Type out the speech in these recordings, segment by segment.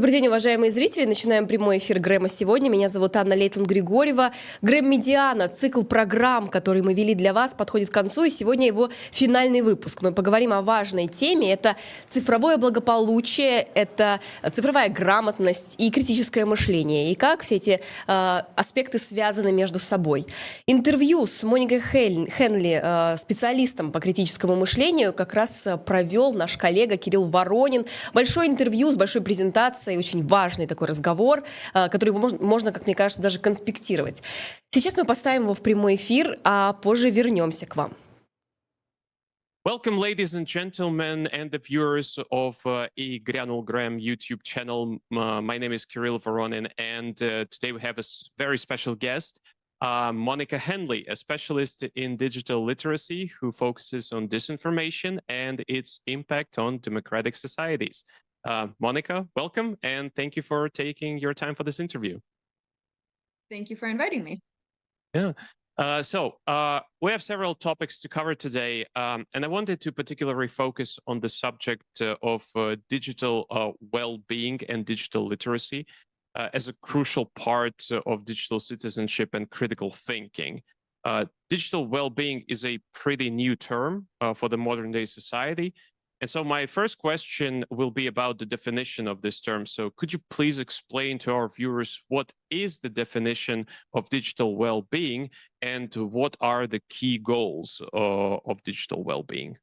Добрый день, уважаемые зрители. Начинаем прямой эфир Грэма сегодня. Меня зовут Анна лейтланд-григорьева. Грэммедиана, цикл программ, который мы вели для вас, подходит к концу. И сегодня его финальный выпуск. Мы поговорим о важной теме. Это цифровое благополучие, это цифровая грамотность и критическое мышление. И как все эти аспекты связаны между собой. Интервью с Моникой Хенли, специалистом по критическому мышлению, как раз провел наш коллега Кирилл Воронин. Большое интервью с большой презентацией, очень важный такой разговор, который можно, как мне кажется, даже конспектировать. Сейчас мы поставим его в прямой эфир, а позже вернемся к вам. Welcome, ladies and gentlemen, and the viewers of Gryanul Grem YouTube channel. My name is Kirill Voronin, and today we have a very special guest, Monica Henley, a specialist in digital literacy who focuses on disinformation and its impact on democratic societies. Monica, welcome, and thank you for taking your time for this interview. Thank you for inviting me. Yeah. We have several topics to cover today, and I wanted to particularly focus on the subject of digital well-being and digital literacy as a crucial part of digital citizenship and critical thinking. Digital well-being is a pretty new term for the modern day society. And so my first question will be about the definition of this term. So could you please explain to our viewers what is the definition of digital well-being and what are the key goals of digital well-being?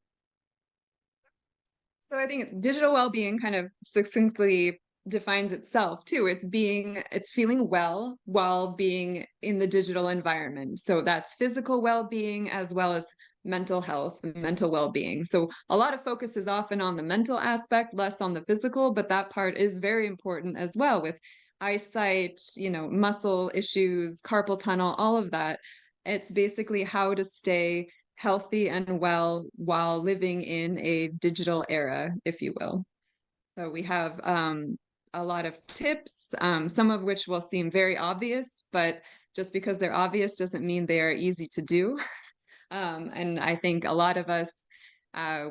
So I think digital well-being kind of succinctly defines itself too. It's feeling well while being in the digital environment. So that's physical well-being as well as mental health and mental well-being. So a lot of focus is often on the mental aspect, less on the physical, but that part is very important as well with eyesight, muscle issues, carpal tunnel, all of that. It's basically how to stay healthy and well while living in a digital era, if you will. So we have a lot of tips, some of which will seem very obvious, but just because they're obvious doesn't mean they are easy to do. And I think a lot of us,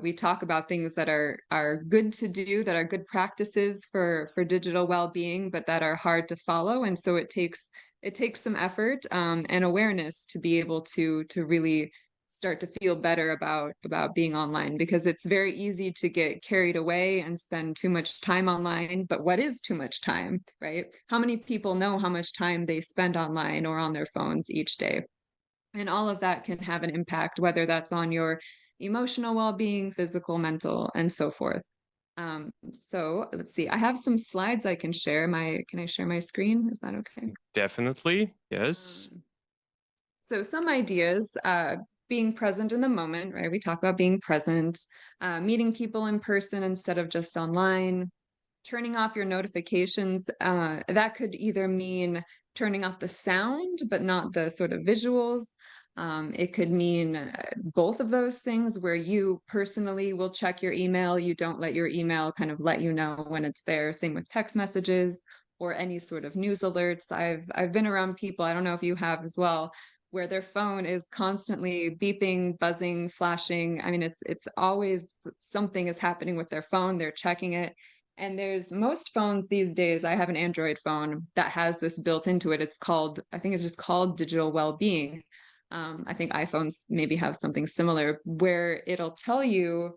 we talk about things that are good to do, that are good practices for digital well-being, but that are hard to follow. And so it takes some effort and awareness to be able to really start to feel better about being online, because it's very easy to get carried away and spend too much time online. But what is too much time, right? How many people know how much time they spend online or on their phones each day? And all of that can have an impact, whether that's on your emotional well-being, physical, mental, and so forth. So let's see, I have some slides I can share. Can I share my screen? Is that okay? Definitely, yes. So some ideas, being present in the moment, right? We talk about being present, meeting people in person instead of just online, turning off your notifications. That could either mean turning off the sound, but not the sort of visuals. It could mean both of those things, where you personally will check your email. You don't let your email kind of let you know when it's there. Same with text messages or any sort of news alerts. I've been around people, I don't know if you have as well, where their phone is constantly beeping, buzzing, flashing. I mean, it's always something is happening with their phone. They're checking it. And there's most phones these days. I have an Android phone that has this built into it. I think it's just called digital well-being. I think iPhones maybe have something similar, where it'll tell you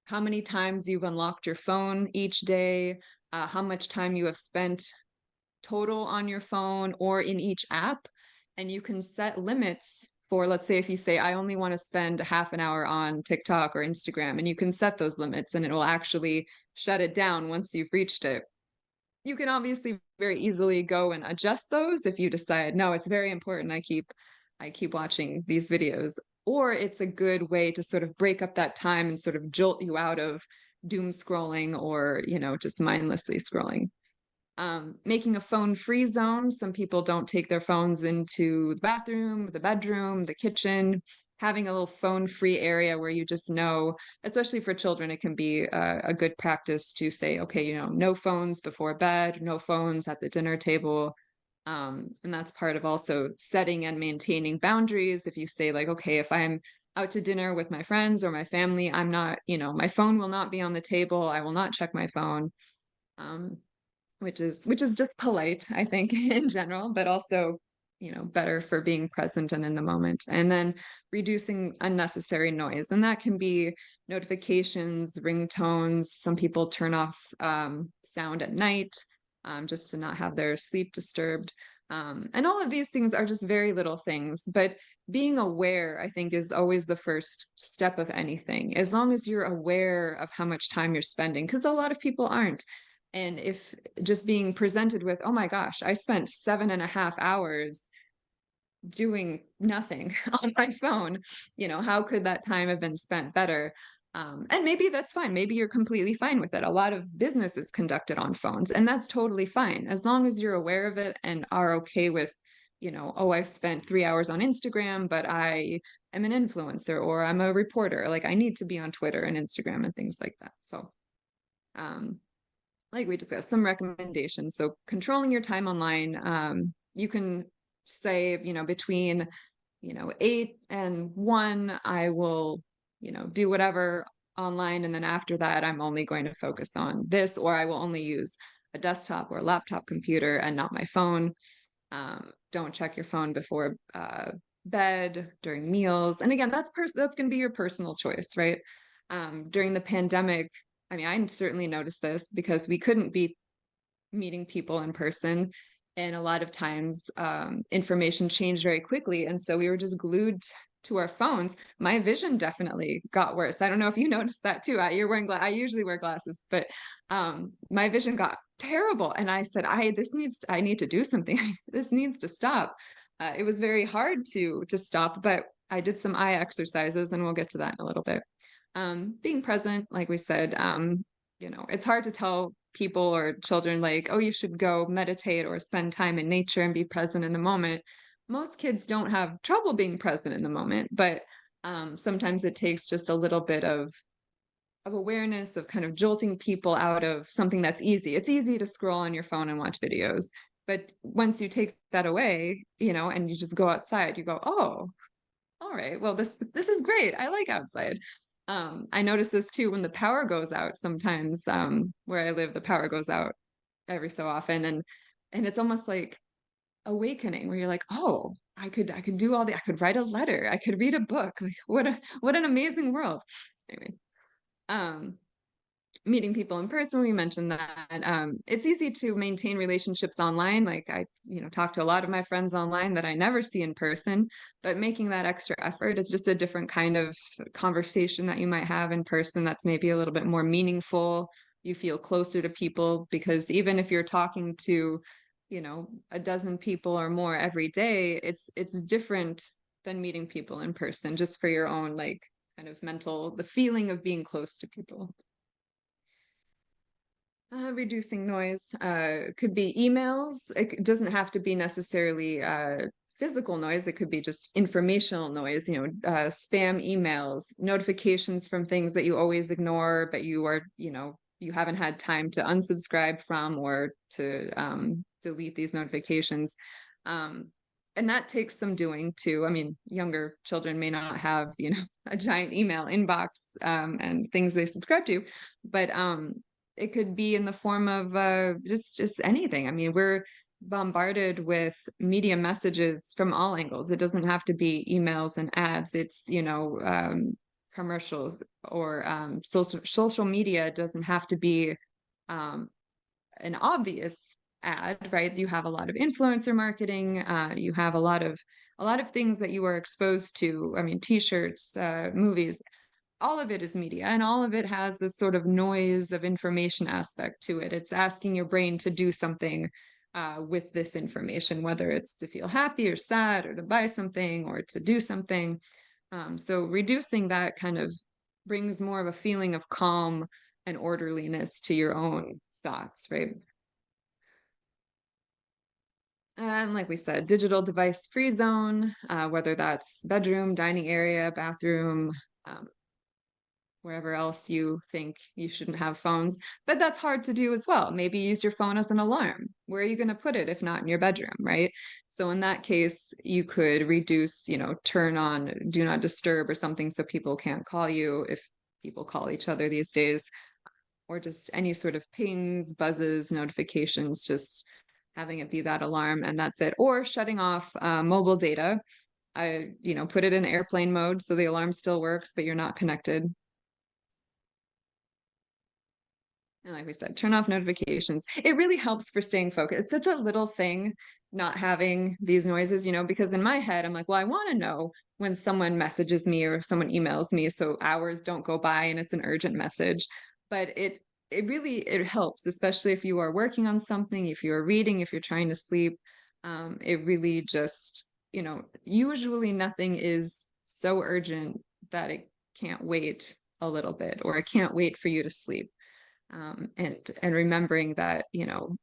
how many times you've unlocked your phone each day, how much time you have spent total on your phone or in each app. And you can set limits for, let's say, if you say, I only want to spend half an hour on TikTok or Instagram, and you can set those limits and it will actually shut it down once you've reached it. You can obviously very easily go and adjust those if you decide, no, it's very important, I keep watching these videos. Or it's a good way to sort of break up that time and sort of jolt you out of doom scrolling or, just mindlessly scrolling. Making a phone-free zone. Some people don't take their phones into the bathroom, the bedroom, the kitchen. Having a little phone-free area where you just know, especially for children, it can be a good practice to say, okay, no phones before bed, no phones at the dinner table. And that's part of also setting and maintaining boundaries. If you say like, okay, if I'm out to dinner with my friends or my family, I'm not, my phone will not be on the table. I will not check my phone. which is just polite, I think, in general, but also, better for being present and in the moment. And then reducing unnecessary noise. And that can be notifications, ringtones. Some people turn off sound at night just to not have their sleep disturbed. And all of these things are just very little things. But being aware, I think, is always the first step of anything. As long as you're aware of how much time you're spending, because a lot of people aren't. And if just being presented with, oh my gosh, I spent 7.5 hours doing nothing on my phone, how could that time have been spent better? And maybe that's fine. Maybe you're completely fine with it. A lot of business is conducted on phones, and that's totally fine. As long as you're aware of it and are okay with, oh, I've spent 3 hours on Instagram, but I am an influencer or I'm a reporter. Like I need to be on Twitter and Instagram and things like that. So, like we discussed, some recommendations. So controlling your time online, you can say, between, 8 and 1, I will, do whatever online. And then after that, I'm only going to focus on this, or I will only use a desktop or a laptop computer and not my phone. Don't check your phone before bed, during meals. And again, that's going to be your personal choice, right? During the pandemic, I mean, I certainly noticed this because we couldn't be meeting people in person. And a lot of times information changed very quickly. And so we were just glued to our phones. My vision definitely got worse. I don't know if you noticed that too. You're wearing I usually wear glasses, but my vision got terrible. And I said, I need to do something. This needs to stop. It was very hard to stop, but I did some eye exercises, and we'll get to that in a little bit. Being present, like we said, it's hard to tell people or children like, oh, you should go meditate or spend time in nature and be present in the moment. Most kids don't have trouble being present in the moment, but sometimes it takes just a little bit of awareness, of kind of jolting people out of something that's easy. It's easy to scroll on your phone and watch videos, but once you take that away, and you just go outside, you go, oh, all right, well, this is great. I like outside. I notice this too when the power goes out sometimes. Where I live, the power goes out every so often, and it's almost like awakening, where you're like, oh, I could do I could write a letter, I could read a book. Like what an amazing world. Anyway, meeting people in person, we mentioned that. It's easy to maintain relationships online. Like I, talk to a lot of my friends online that I never see in person, but making that extra effort is just a different kind of conversation that you might have in person that's maybe a little bit more meaningful. You feel closer to people, because even if you're talking to, a dozen people or more every day, it's different than meeting people in person, just for your own, like, kind of the feeling of being close to people. Reducing noise could be emails. It doesn't have to be necessarily physical noise. It could be just informational noise, spam emails, notifications from things that you always ignore, but you are, you haven't had time to unsubscribe from, or to delete these notifications. And that takes some doing too. I mean, younger children may not have, a giant email inbox and things they subscribe to, but it could be in the form of just anything. I mean, we're bombarded with media messages from all angles. It doesn't have to be emails and ads. It's, commercials, or social media. It doesn't have to be an obvious ad, right? You have a lot of influencer marketing. You have a lot of things that you are exposed to. I mean, t-shirts, movies. All of it is media, and all of it has this sort of noise of information aspect to it. It's asking your brain to do something with this information, whether it's to feel happy or sad, or to buy something, or to do something. So reducing that kind of brings more of a feeling of calm and orderliness to your own thoughts, right? And like we said, digital device free zone, whether that's bedroom, dining area, bathroom, wherever else you think you shouldn't have phones. But that's hard to do as well. Maybe use your phone as an alarm. Where are you going to put it if not in your bedroom, right? So in that case, you could reduce, turn on do not disturb or something, so people can't call you if people call each other these days. or just any sort of pings, buzzes, notifications, just having it be that alarm and that's it. Or shutting off mobile data. Put it in airplane mode so the alarm still works, but you're not connected. And like we said, turn off notifications. It really helps for staying focused. It's such a little thing not having these noises, because in my head, I'm like, well, I want to know when someone messages me or if someone emails me so hours don't go by and it's an urgent message. But it really helps, especially if you are working on something, if you are reading, if you're trying to sleep. It really just, usually nothing is so urgent that it can't wait a little bit, or it can't wait for you to sleep. And remembering that,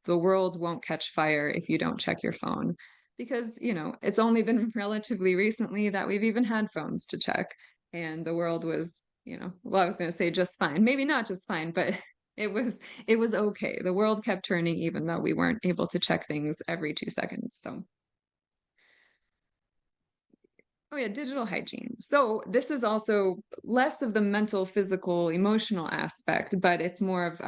the world won't catch fire if you don't check your phone, because, it's only been relatively recently that we've even had phones to check, and the world was, well, I was going to say just fine, maybe not just fine, but it was okay. The world kept turning even though we weren't able to check things every 2 seconds. So oh yeah, digital hygiene. So this is also less of the mental, physical, emotional aspect, but it's more of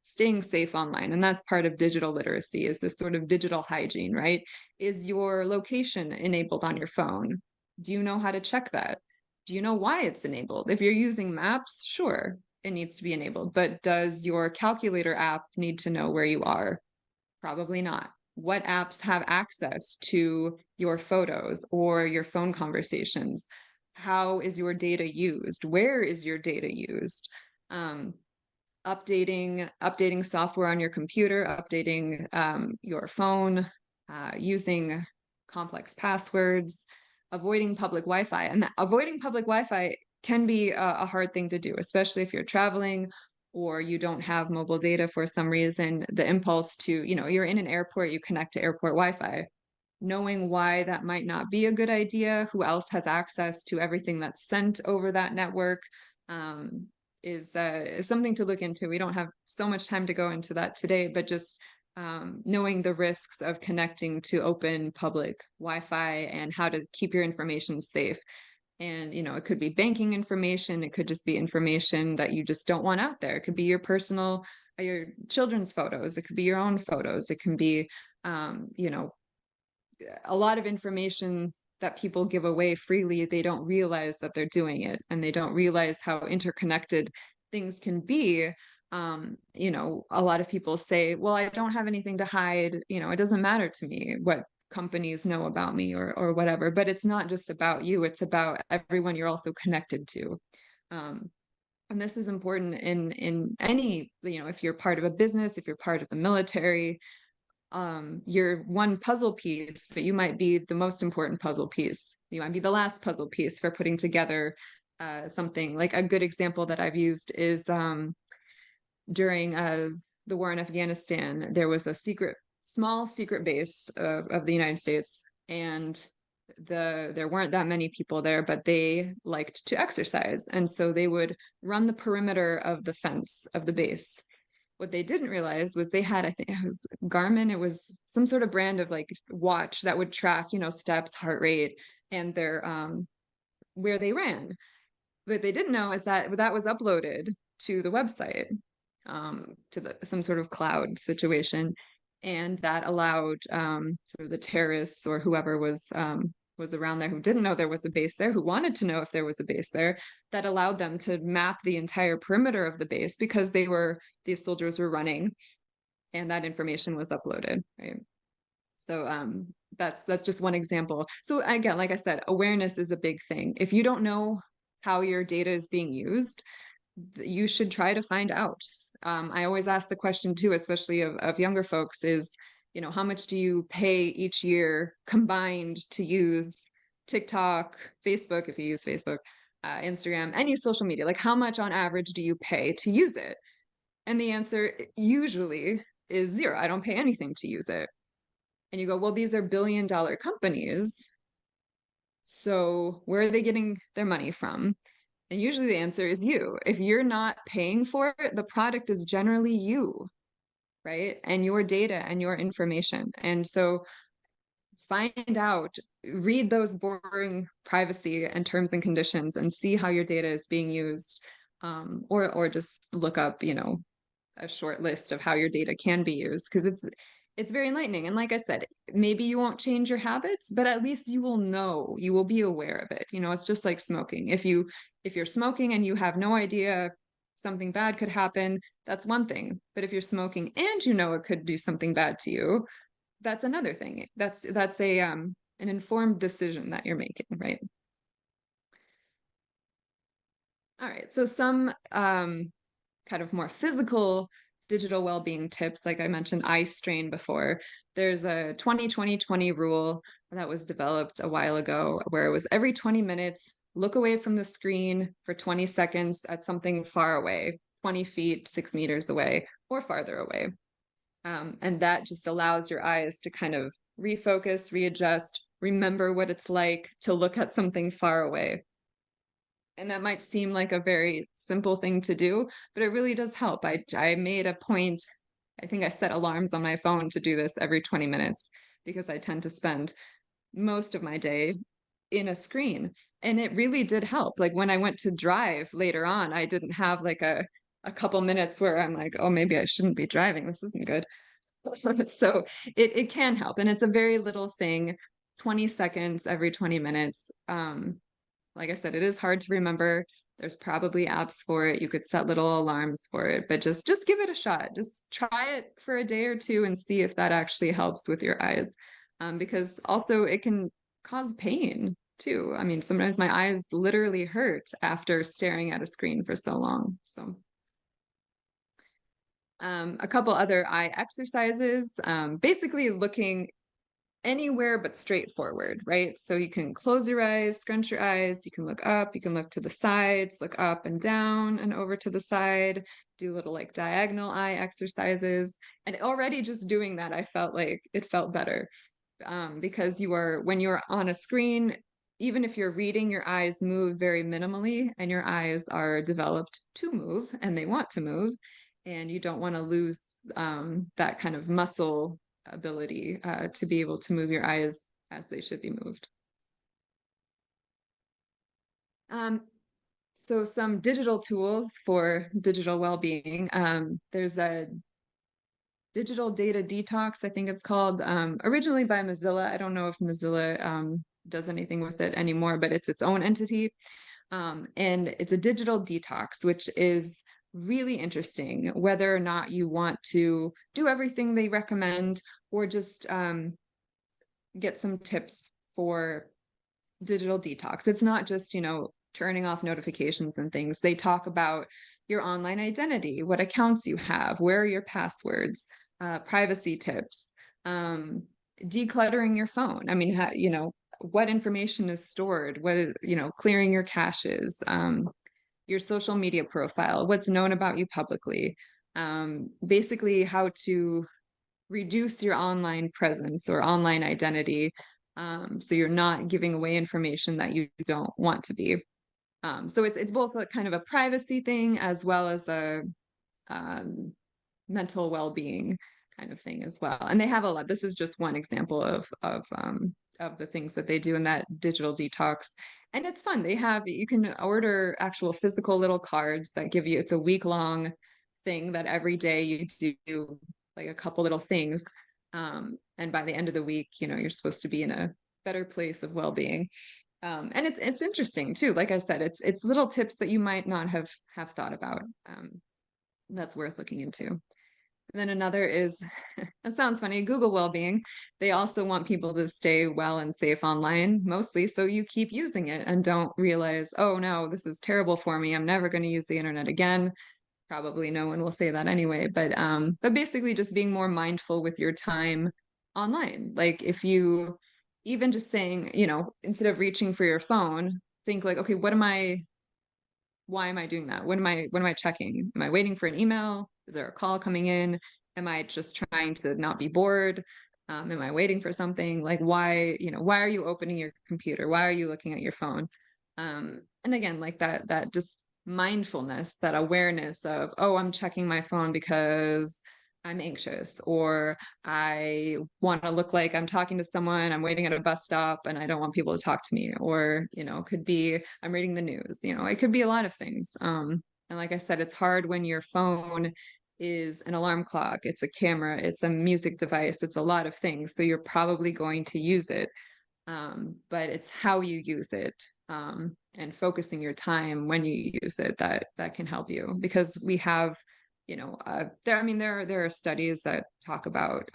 staying safe online. And that's part of digital literacy, is this sort of digital hygiene, right? Is your location enabled on your phone? Do you know how to check that? Do you know why it's enabled? If you're using maps, sure, it needs to be enabled. But does your calculator app need to know where you are? Probably not. What apps have access to your photos or your phone conversations? How is your data used? Where is your data used? Updating software on your computer, updating your phone, using complex passwords, avoiding public Wi-Fi. And avoiding public Wi-Fi can be a hard thing to do, especially if you're traveling or you don't have mobile data for some reason. The impulse to, you're in an airport, you connect to airport Wi-Fi. Knowing why that might not be a good idea, who else has access to everything that's sent over that network, is something to look into. We don't have so much time to go into that today, but just knowing the risks of connecting to open public Wi-Fi and how to keep your information safe. And, it could be banking information. It could just be information that you just don't want out there. It could be your personal, your children's photos. It could be your own photos. It can be, a lot of information that people give away freely. They don't realize that they're doing it, and they don't realize how interconnected things can be. A lot of people say, well, I don't have anything to hide. It doesn't matter to me what companies know about me or whatever, but it's not just about you. It's about everyone you're also connected to. And this is important in any, if you're part of a business, if you're part of the military, you're one puzzle piece, but you might be the most important puzzle piece. You might be the last puzzle piece for putting together something. Like a good example that I've used is during the war in Afghanistan, there was a small secret base of the United States, and there weren't that many people there, but they liked to exercise. And so they would run the perimeter of the fence of the base. What they didn't realize was they had, I think it was Garmin, it was some sort of brand of like watch that would track, steps, heart rate, and their where they ran. What they didn't know is that that was uploaded to the website, to some sort of cloud situation, and that allowed sort of the terrorists or whoever was around there, who didn't know there was a base there, who wanted to know if there was a base there, that allowed them to map the entire perimeter of the base, because these soldiers were running, and that information was uploaded, right? So that's just one example. So again, like I said, awareness is a big thing. If you don't know how your data is being used, you should try to find out. I always ask the question too, especially of younger folks, is, how much do you pay each year combined to use TikTok, Facebook, if you use Facebook, Instagram, any social media? Like, how much on average do you pay to use it? And the answer usually is zero. I don't pay anything to use it. And you go, well, these are billion-dollar companies, so where are they getting their money from? And usually the answer is you. If you're not paying for it, the product is generally you, right? And your data and your information. And so find out, read those boring privacy and terms and conditions, and see how your data is being used. Or just look up, a short list of how your data can be used, because it's very enlightening. And like I said, maybe you won't change your habits, but at least you will know, you will be aware of it. It's just like smoking. If you're smoking and you have no idea something bad could happen, that's one thing. But if you're smoking and you know it could do something bad to you, that's another thing. That's a an informed decision that you're making, right? All right, so some kind of more physical digital well-being tips, like I mentioned eye strain before. There's a 20-20-20 rule that was developed a while ago where it was every 20 minutes, look away from the screen for 20 seconds at something far away, 20 feet, 6 meters away, or farther away. And that just allows your eyes to kind of refocus, readjust, remember what it's like to look at something far away. And that might seem like a very simple thing to do, but it really does help. I made a point, I think I set alarms on my phone to do this every 20 minutes because I tend to spend most of my day in a screen. And it really did help. Like when I went to drive later on, I didn't have like a couple minutes where I'm like, oh, maybe I shouldn't be driving. This isn't good. So it can help. And it's a very little thing, 20 seconds every 20 minutes. Like I said, it is hard to remember. There's probably apps for it. You could set little alarms for it, but just give it a shot. Just try it for a day or two and see if that actually helps with your eyes. Because also it can cause pain too. I mean, sometimes my eyes literally hurt after staring at a screen for so long. So a couple other eye exercises, basically looking anywhere but straight forward, right? So you can close your eyes, scrunch your eyes, you can look up, you can look to the sides, look up and down and over to the side, do little like diagonal eye exercises. And already just doing that, I felt like it felt better because when you're on a screen, even if you're reading, your eyes move very minimally and your eyes are developed to move and they want to move. And you don't want to lose that kind of muscle ability to be able to move your eyes as they should be moved. So some digital tools for digital well-being. There's a digital data detox, I think it's called, originally by Mozilla. I don't know if Mozilla does anything with it anymore, but it's its own entity. And it's a digital detox, which is really interesting, whether or not you want to do everything they recommend or just get some tips for digital detox. It's not just, turning off notifications and things. They talk about your online identity, what accounts you have, where are your passwords, privacy tips, decluttering your phone. I mean, what information is stored, what is, clearing your caches, your social media profile, what's known about you publicly, basically how to reduce your online presence or online identity so you're not giving away information that you don't want to be. So it's both a kind of a privacy thing as well as a mental well-being kind of thing as well. And they have a lot. This is just one example of the things that they do in that digital detox. And it's fun. You can order actual physical little cards that give you, it's a week-long thing that every day you do like a couple little things. And by the end of the week, you're supposed to be in a better place of well-being. And it's interesting too. Like I said, it's little tips that you might not have thought about. That's worth looking into. And then another is, it sounds funny, Google Wellbeing. They also want people to stay well and safe online, mostly, so you keep using it and don't realize, oh no, this is terrible for me. I'm never going to use the internet again. Probably no one will say that anyway, but basically just being more mindful with your time online. Like if you even just saying, instead of reaching for your phone, think like, okay, why am I doing that? What am I checking? Am I waiting for an email? Is there a call coming in? Am I just trying to not be bored? Am I waiting for something? Like why are you opening your computer? Why are you looking at your phone? And again, like that just mindfulness, that awareness of, oh, I'm checking my phone because I'm anxious, or I want to look like I'm talking to someone, I'm waiting at a bus stop and I don't want people to talk to me, or, it could be I'm reading the news, it could be a lot of things. And like I said, it's hard when your phone is an alarm clock, it's a camera, it's a music device, it's a lot of things. So you're probably going to use it. But it's how you use it, and focusing your time when you use it that can help you, because we have, there are studies that talk about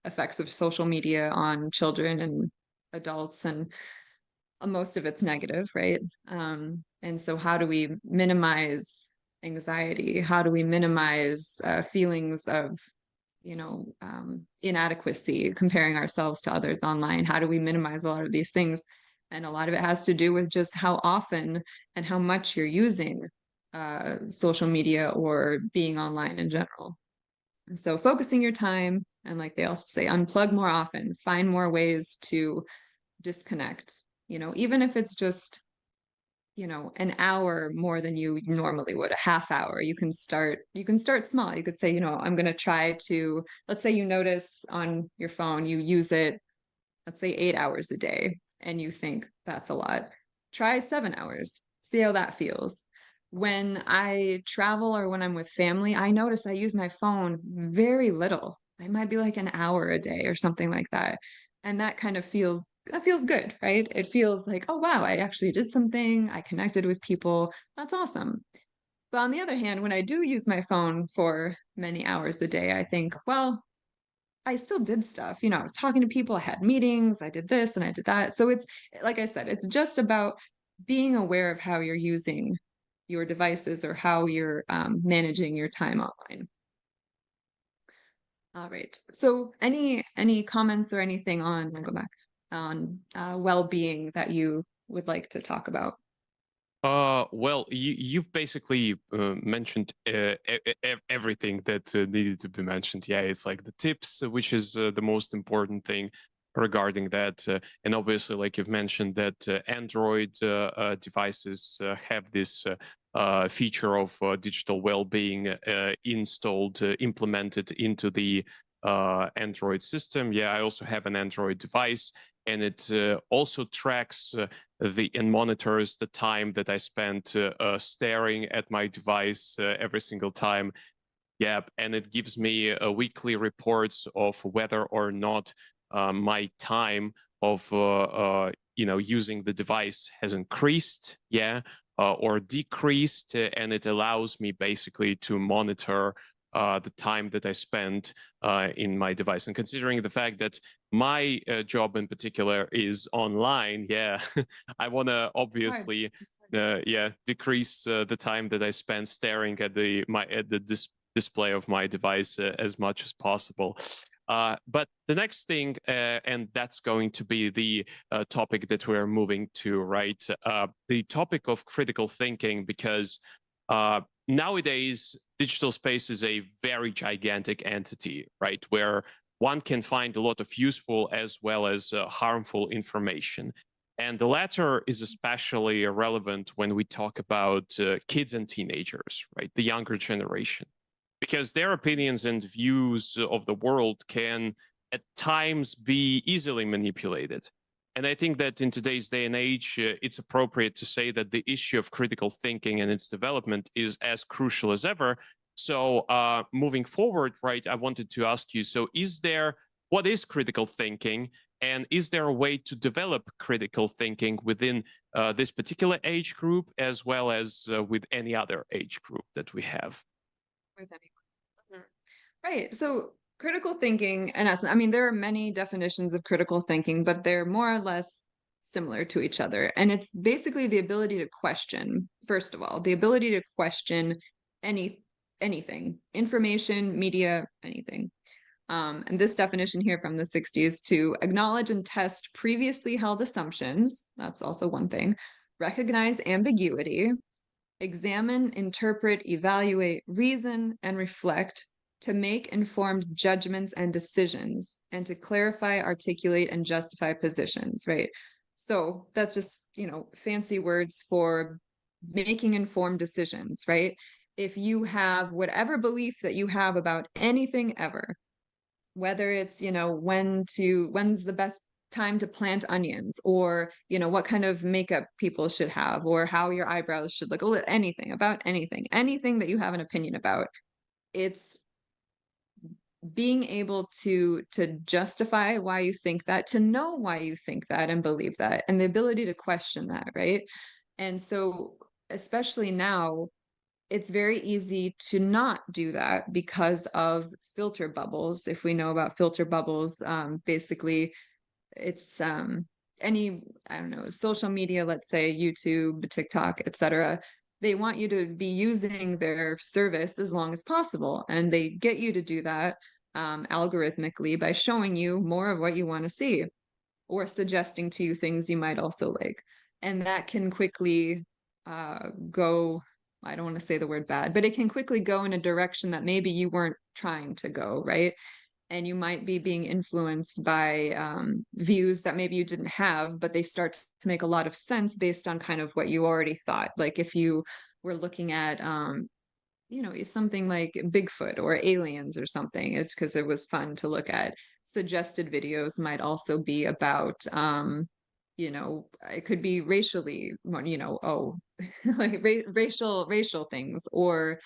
effects of social media on children and adults, and most of it's negative, right? And so how do we minimize anxiety? How do we minimize feelings of inadequacy, comparing ourselves to others online? How do we minimize a lot of these things? And a lot of it has to do with just how often and how much you're using social media or being online in general. So focusing your time, and like they also say, unplug more often, find more ways to disconnect, even if it's just an hour more than you normally would, a half hour. You can start small. You could say, I'm going to try to, let's say you notice on your phone, you use it, let's say 8 hours a day, and you think that's a lot. Try 7 hours, see how that feels. When I travel or when I'm with family, I notice I use my phone very little. It might be like an hour a day or something like that. And that kind of feels good, right? It feels like, oh wow, I actually did something, I connected with people. That's awesome. But on the other hand, when I do use my phone for many hours a day, I think, well, I still did stuff. I was talking to people, I had meetings, I did this and I did that. So it's, like I said, it's just about being aware of how you're using your devices, or how you're managing your time online. All right. So any comments or anything on, I'll go back, on well-being that you would like to talk about? Well, you've basically mentioned everything that needed to be mentioned. Yeah, it's like the tips, which is the most important thing regarding that. And obviously, like you've mentioned, that Android devices have this feature of digital well-being installed, implemented into the Android system. Yeah, I also have an Android device, and it also tracks and monitors the time that I spent staring at my device every single time. Yeah, and it gives me weekly reports of whether or not my time of using the device has increased, yeah, or decreased, and it allows me basically to monitor the time that I spend in my device. And considering the fact that my job in particular is online, yeah, I want to obviously, decrease the time that I spend staring at the display of my device as much as possible. But the next thing, and that's going to be the topic that we're moving to, right? The topic of critical thinking, because nowadays, digital space is a very gigantic entity, right? Where one can find a lot of useful as well as harmful information. And the latter is especially relevant when we talk about kids and teenagers, right? The younger generation, because their opinions and views of the world can at times be easily manipulated. And I think that in today's day and age, it's appropriate to say that the issue of critical thinking and its development is as crucial as ever. So moving forward, right, I wanted to ask you, so what is critical thinking? And is there a way to develop critical thinking within this particular age group, as well as with any other age group that we have? With anyone. Right. So critical thinking, in essence, I mean, there are many definitions of critical thinking, but they're more or less similar to each other. And it's basically the ability to question, first of all, the ability to question anything, information, media, anything. And this definition here from the 60s: to acknowledge and test previously held assumptions, that's also one thing, recognize ambiguity, examine, interpret, evaluate, reason, and reflect, to make informed judgments and decisions, and to clarify, articulate, and justify positions, right? So that's just, fancy words for making informed decisions, right? If you have whatever belief that you have about anything ever, whether it's, when's the best time to plant onions, or what kind of makeup people should have, or how your eyebrows should look, anything about anything that you have an opinion about, it's being able to justify why you think that, to know why you think that and believe that, and the ability to question that, right? And so, especially now, it's very easy to not do that because of filter bubbles. If we know about filter bubbles, basically it's any, I don't know, social media, let's say YouTube, TikTok, etc. They want you to be using their service as long as possible, and they get you to do that algorithmically by showing you more of what you want to see or suggesting to you things you might also like. And that can quickly go, I don't want to say the word bad, but it can quickly go in a direction that maybe you weren't trying to go, right? And you might be being influenced by views that maybe you didn't have, but they start to make a lot of sense based on kind of what you already thought. Like if you were looking at, you know, something like Bigfoot or aliens or something, it's because it was fun to look at. Suggested videos might also be about, you know, it could be racially, you know, like racial things, or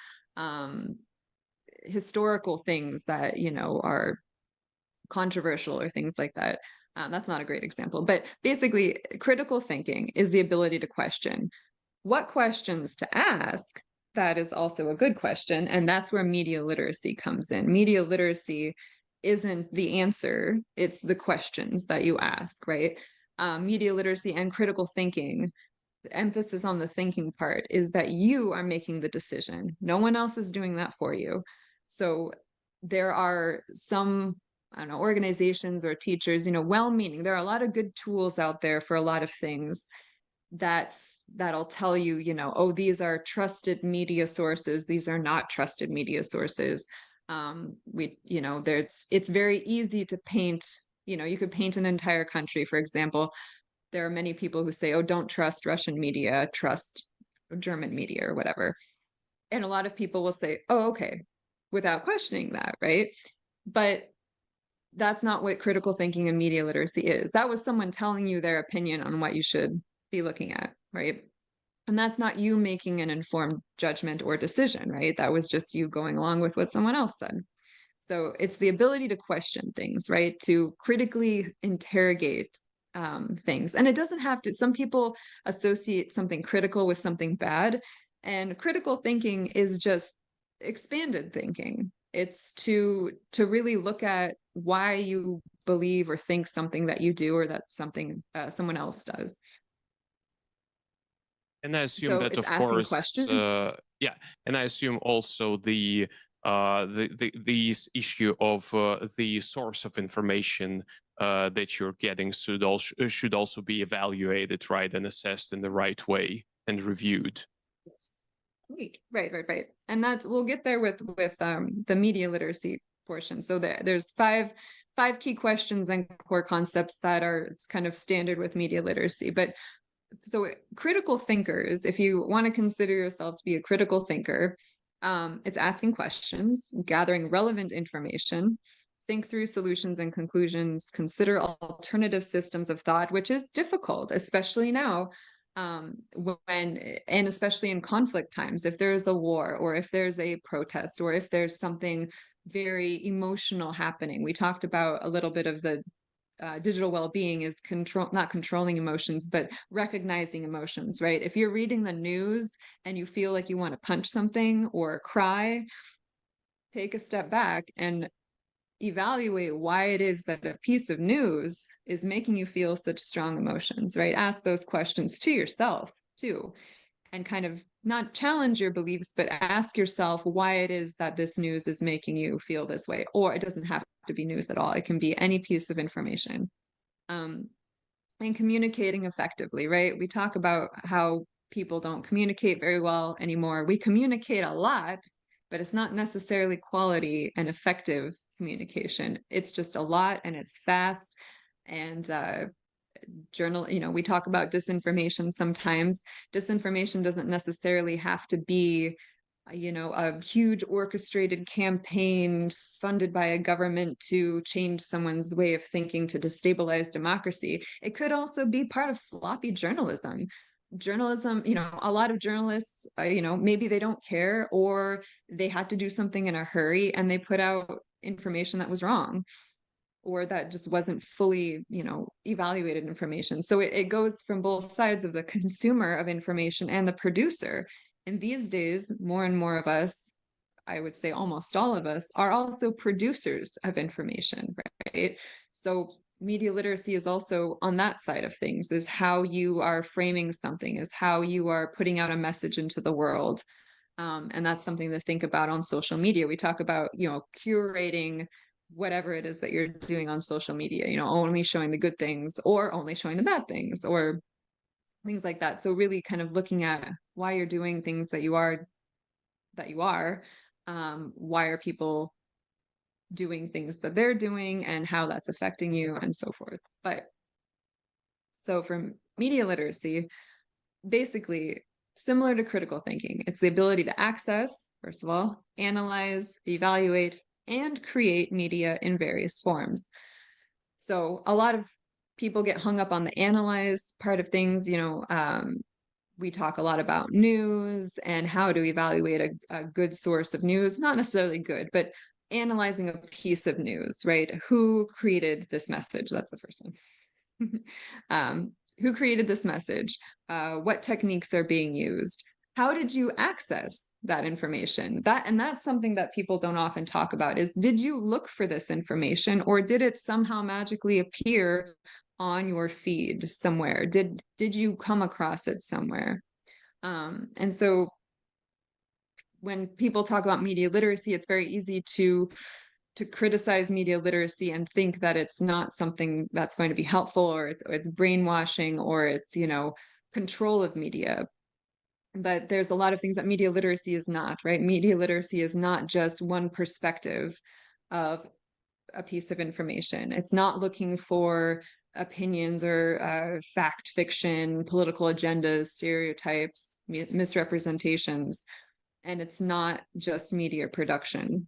historical things that, you know, are controversial or things like that. That's not a great example, but basically critical thinking is the ability to question. What questions to ask, that is also a good question, and that's where media literacy comes in. Media literacy isn't the answer, it's the questions that you ask, right? Media literacy and critical thinking, the emphasis on the thinking part, is that you are making the decision. No one else is doing that for you. So there are some, I don't know, organizations or teachers, you know, well-meaning. There are a lot of good tools out there for a lot of things that'll tell you, you know, oh, these are trusted media sources, these are not trusted media sources. You know, it's very easy to paint, you know, you could paint an entire country, for example. There are many people who say, oh, don't trust Russian media, trust German media or whatever. And a lot of people will say, oh, okay, without questioning that, right? But that's not what critical thinking and media literacy is. That was someone telling you their opinion on what you should be looking at, right? And that's not you making an informed judgment or decision, right? That was just you going along with what someone else said. So it's the ability to question things, right? To critically interrogate things. And it doesn't have to, some people associate something critical with something bad. And critical thinking is just expanded thinking. It's to really look at why you believe or think something that you do, or that something someone else does. And I assume So that, it's of asking course, questions. yeah. And I assume also the this issue of the source of information that you're getting should also be evaluated, right, and assessed in the right way and reviewed. Yes. Right. And that's, we'll get there with the media literacy portion. So there's five key questions and core concepts that are kind of standard with media literacy. But so critical thinkers, if you want to consider yourself to be a critical thinker, it's asking questions, gathering relevant information, think through solutions and conclusions, consider alternative systems of thought, which is difficult, especially now, and especially in conflict times. If there's a war, or if there's a protest, or if there's something very emotional happening. We talked about a little bit of the digital well-being is not controlling emotions, but recognizing emotions, right? If you're reading the news and you feel like you want to punch something or cry, take a step back and evaluate why it is that a piece of news is making you feel such strong emotions, right? Ask those questions to yourself too, and kind of not challenge your beliefs, but ask yourself why it is that this news is making you feel this way. Or it doesn't have to be news at all. It can be any piece of information. And communicating effectively, right? We talk about how people don't communicate very well anymore. We communicate a lot, but it's not necessarily quality and effective communication. It's just a lot, and it's fast. And you know, we talk about disinformation sometimes. Disinformation doesn't necessarily have to be, you know, a huge orchestrated campaign funded by a government to change someone's way of thinking to destabilize democracy. It could also be part of sloppy journalism, journalism, a lot of journalists, maybe they don't care, or they had to do something in a hurry and they put out information that was wrong, or that just wasn't fully, evaluated information. So it goes from both sides of the consumer of information and the producer. And these days, more and more of us, I would say almost all of us, are also producers of information, right? So media literacy is also on that side of things, is how you are framing something, is how you are putting out a message into the world. And that's something to think about on social media. We talk about, curating whatever it is that you're doing on social media, only showing the good things or only showing the bad things or things like that. So really kind of looking at why you're doing things that you are, why are people doing things that they're doing and how that's affecting you and so forth. But so from media literacy, basically similar to critical thinking, it's the ability to access, first of all, analyze, evaluate, and create media in various forms. So a lot of people get hung up on the analyze part of things. We talk a lot about news and how to evaluate a good source of news, not necessarily good, but analyzing a piece of news, right? Who created this message? That's the first one. Who created this message? What techniques are being used? How did you access that information? That's something that people don't often talk about, is did you look for this information, or did it somehow magically appear on your feed somewhere? Did you come across it somewhere? And so when people talk about media literacy, it's very easy to criticize media literacy and think that it's not something that's going to be helpful, or it's brainwashing, or it's, control of media. But there's a lot of things that media literacy is not, right? Media literacy is not just one perspective of a piece of information. It's not looking for opinions or fact fiction, political agendas, stereotypes, misrepresentations. And it's not just media production.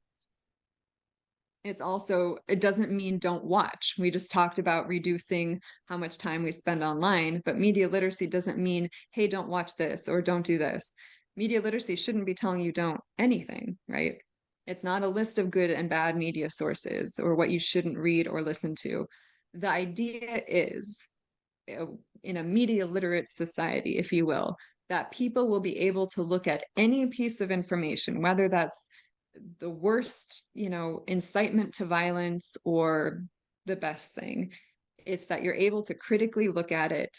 It doesn't mean don't watch. We just talked about reducing how much time we spend online, but media literacy doesn't mean, hey, don't watch this or don't do this. Media literacy shouldn't be telling you don't anything, right? It's not a list of good and bad media sources or what you shouldn't read or listen to. The idea is, in a media literate society, if you will, that people will be able to look at any piece of information, whether that's the worst, incitement to violence or the best thing. It's that you're able to critically look at it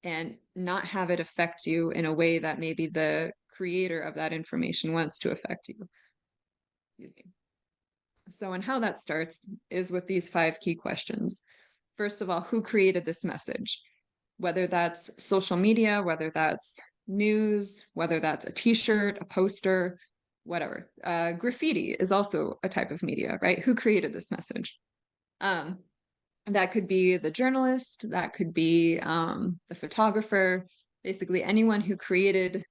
and not have it affect you in a way that maybe the creator of that information wants to affect you. Excuse me. So, and how that starts is with these 5 key questions. First of all, who created this message? Whether that's social media, whether that's news, whether that's a t-shirt, a poster, whatever. Graffiti is also a type of media, right? Who created this message? That could be the journalist, that could be the photographer, basically anyone who created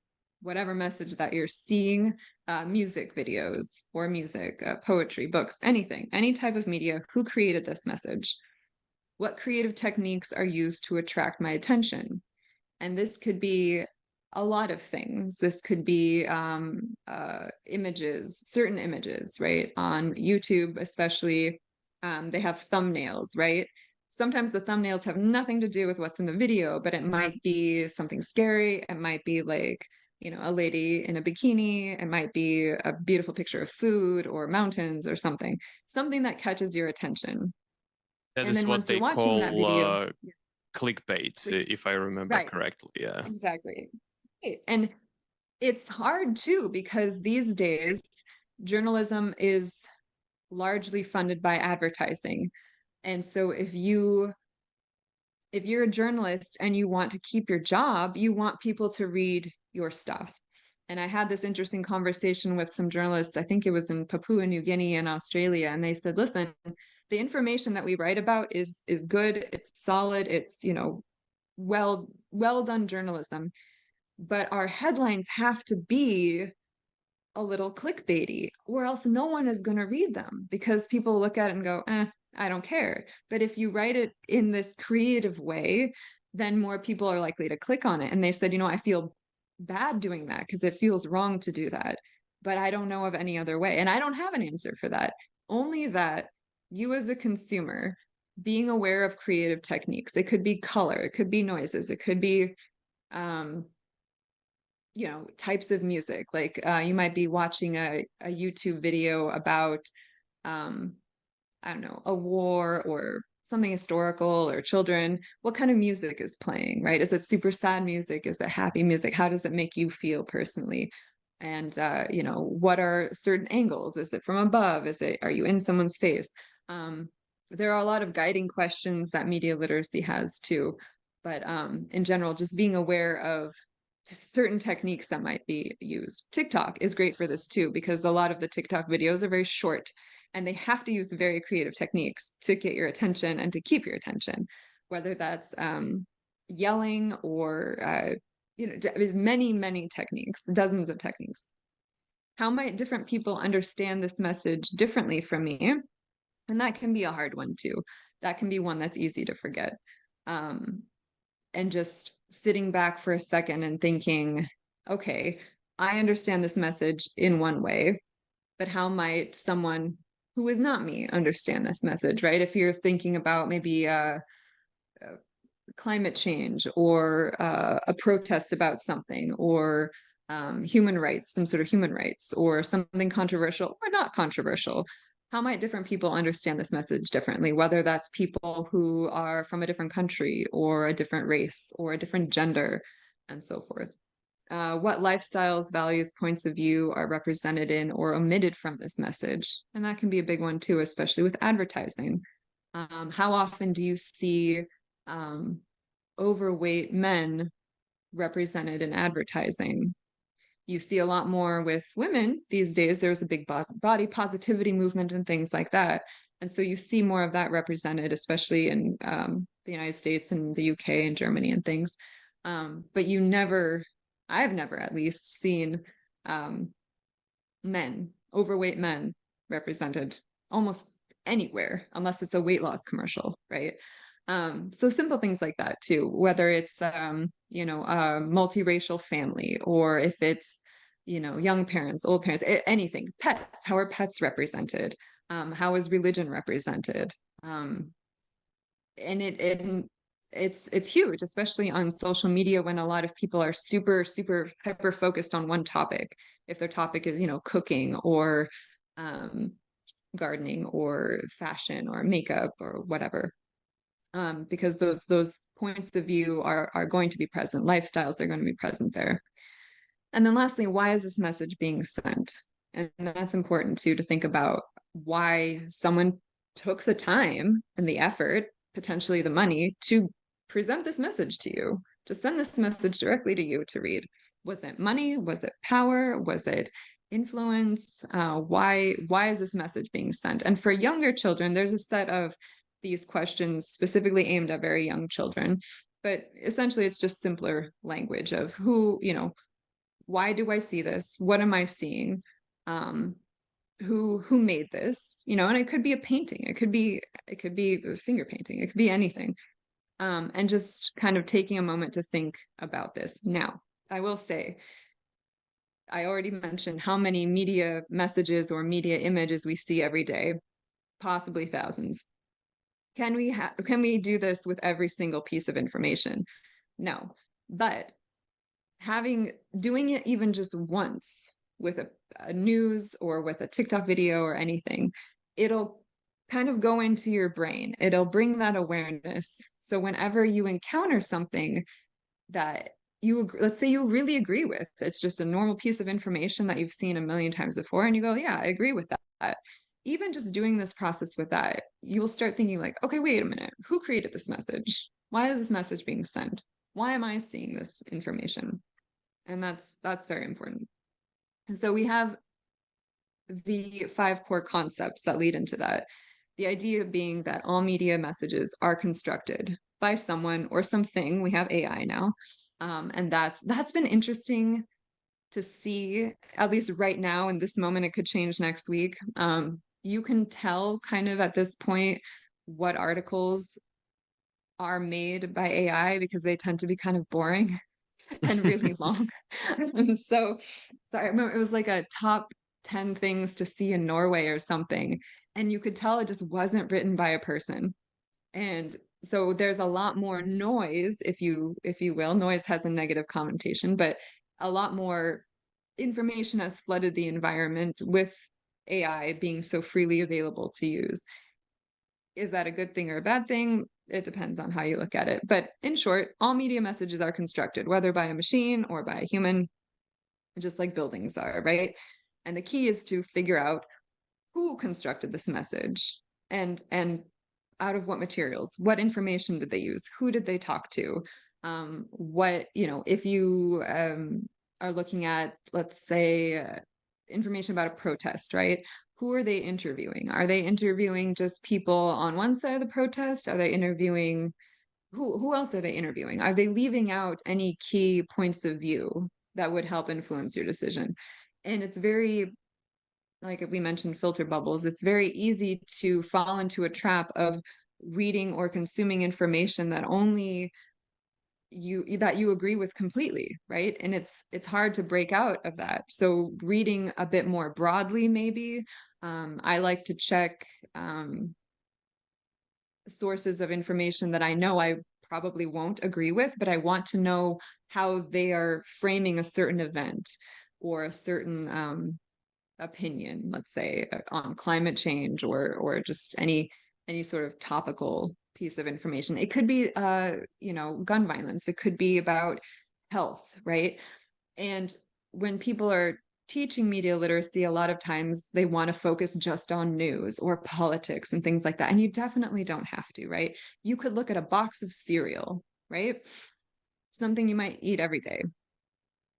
whatever message that you're seeing, music videos or music, poetry, books, anything, any type of media. Who created this message? What creative techniques are used to attract my attention? And this could be a lot of things. This could be images, certain images, right? On YouTube, especially, they have thumbnails, right? Sometimes the thumbnails have nothing to do with what's in the video, but it might be something scary. It might be like, a lady in a bikini. It might be a beautiful picture of food or mountains or something that catches your attention. That And is then what once they you're watching that video, clickbait, if I remember right, correctly. Yeah. exactly. And it's hard too, because these days journalism is largely funded by advertising. And so if you're a journalist and you want to keep your job, you want people to read your stuff. And I had this interesting conversation with some journalists, I think it was in Papua New Guinea and Australia, and they said, listen, the information that we write about is good, it's solid, it's, well done journalism, but our headlines have to be a little clickbaity, or else no one is going to read them, because people look at it and go, I don't care. But if you write it in this creative way, then more people are likely to click on it. And they said, you know, I feel bad doing that because it feels wrong to do that, but I don't know of any other way. And I don't have an answer for that. Only that you as a consumer being aware of creative techniques. It could be color, it could be noises, it could be you know, types of music. Like you might be watching a YouTube video about I don't know, a war or something historical or children. What kind of music is playing, right? Is it super sad music? Is it happy music? How does it make you feel personally? And you know, what are certain angles? Is it from above? Are you in someone's face? There are a lot of guiding questions that media literacy has too, but in general, just being aware of certain techniques that might be used. TikTok is great for this too, because a lot of the TikTok videos are very short and they have to use very creative techniques to get your attention and to keep your attention, whether that's yelling or you know, there's many techniques, dozens of techniques. How might different people understand this message differently from me? And that can be a hard one too. That can be one that's easy to forget. And just sitting back for a second and thinking, okay, I understand this message in one way, but how might someone who is not me understand this message, right? If you're thinking about maybe climate change or a protest about something or human rights, some sort of human rights or something controversial or not controversial, how might different people understand this message differently, whether that's people who are from a different country or a different race or a different gender and so forth? What lifestyles, values, points of view are represented in or omitted from this message? And that can be a big one too, especially with advertising. How often do you see overweight men represented in advertising? You see a lot more with women these days. There's a big body positivity movement and things like that. And so you see more of that represented, especially in the United States and the UK and Germany and things. But I've never at least seen overweight men represented almost anywhere, unless it's a weight loss commercial, right? So simple things like that too, whether it's, you know, a multiracial family or if it's, you know, young parents, old parents, anything, pets, how are pets represented? How is religion represented? And it's huge, especially on social media when a lot of people are super hyper focused on one topic. If their topic is, you know, cooking or gardening or fashion or makeup or whatever. Because those points of view are going to be present. Lifestyles are going to be present there. And then lastly, why is this message being sent? And that's important too, to think about why someone took the time and the effort, potentially the money, to present this message to you, to send this message directly to you to read. Was it money? Was it power? Was it influence? Why is this message being sent? And for younger children, there's a set of these questions specifically aimed at very young children, but essentially it's just simpler language of who, you know, why do I see this? What am I seeing? Who made this? You know, and it could be a painting, it could be a finger painting, it could be anything. And just kind of taking a moment to think about this. Now, I will say, I already mentioned how many media messages or media images we see every day, possibly thousands. Can we do this with every single piece of information? No, but doing it even just once with a news or with a TikTok video or anything, it'll kind of go into your brain. It'll bring that awareness. So whenever you encounter something that let's say you really agree with, it's just a normal piece of information that you've seen a million times before, and you go, yeah, I agree with that. Even just doing this process with that, you will start thinking like, okay, wait a minute, who created this message? Why is this message being sent? Why am I seeing this information? And that's very important. And so we have the 5 core concepts that lead into that. The idea being that all media messages are constructed by someone or something. We have AI now. And that's been interesting to see, at least right now in this moment. It could change next week. You can tell kind of at this point what articles are made by AI because they tend to be kind of boring and really long. So I remember it was like a top 10 things to see in Norway or something. And you could tell it just wasn't written by a person. And so there's a lot more noise, if you will. Noise has a negative connotation, but a lot more information has flooded the environment with AI being so freely available to use. Is that a good thing or a bad thing? It depends on how you look at it. But in short, all media messages are constructed, whether by a machine or by a human, just like buildings are, right? And the key is to figure out who constructed this message and out of what materials, what information did they use, who did they talk to, what, if you are looking at, let's say, information about a protest, right? Who are they interviewing? Are they interviewing just people on one side of the protest? Are they interviewing who else are they interviewing? Are they leaving out any key points of view that would help influence your decision? And it's very, like we mentioned, filter bubbles. It's very easy to fall into a trap of reading or consuming information that only you agree with completely, right? And it's hard to break out of that. So reading a bit more broadly, maybe. I like to check sources of information that I know I probably won't agree with, but I want to know how they are framing a certain event or a certain opinion, let's say, on climate change or just any sort of topical piece of information. It could be gun violence. It could be about health, right? And when people are teaching media literacy, a lot of times they want to focus just on news or politics and things like that. And you definitely don't have to, right? You could look at a box of cereal, right? Something you might eat every day.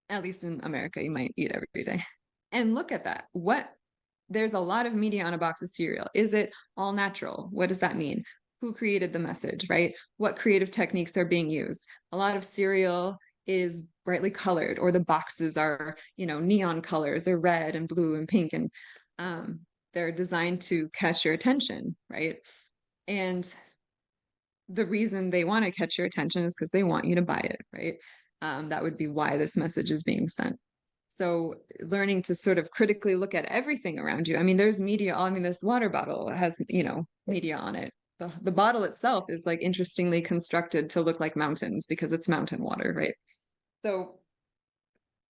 At least in America, you might eat every day. And look at that. There's a lot of media on a box of cereal. Is it all natural? What does that mean? Who created the message, right? What creative techniques are being used? A lot of cereal is brightly colored, or the boxes are, neon colors, or red and blue and pink, and they're designed to catch your attention, right? And the reason they want to catch your attention is because they want you to buy it, right? That would be why this message is being sent. So learning to sort of critically look at everything around you. I mean, there's media. I mean, this water bottle has, media on it. The bottle itself is like interestingly constructed to look like mountains because it's mountain water, right? So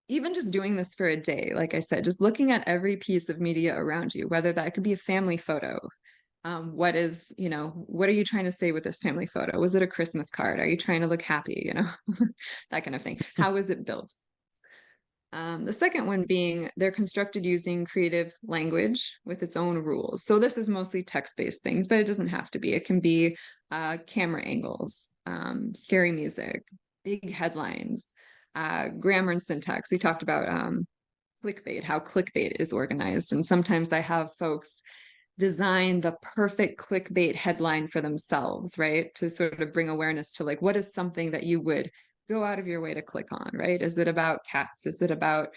even just doing this for a day, like I said, just looking at every piece of media around you, whether that could be a family photo. What are you trying to say with this family photo? Was it a Christmas card? Are you trying to look happy? That kind of thing. How is it built? The second one being they're constructed using creative language with its own rules. So this is mostly text-based things, but it doesn't have to be. It can be camera angles, scary music, big headlines, grammar and syntax. We talked about clickbait, how clickbait is organized. And sometimes I have folks design the perfect clickbait headline for themselves, right? To sort of bring awareness to like, what is something that you would go out of your way to click on, right? Is it about cats? Is it about,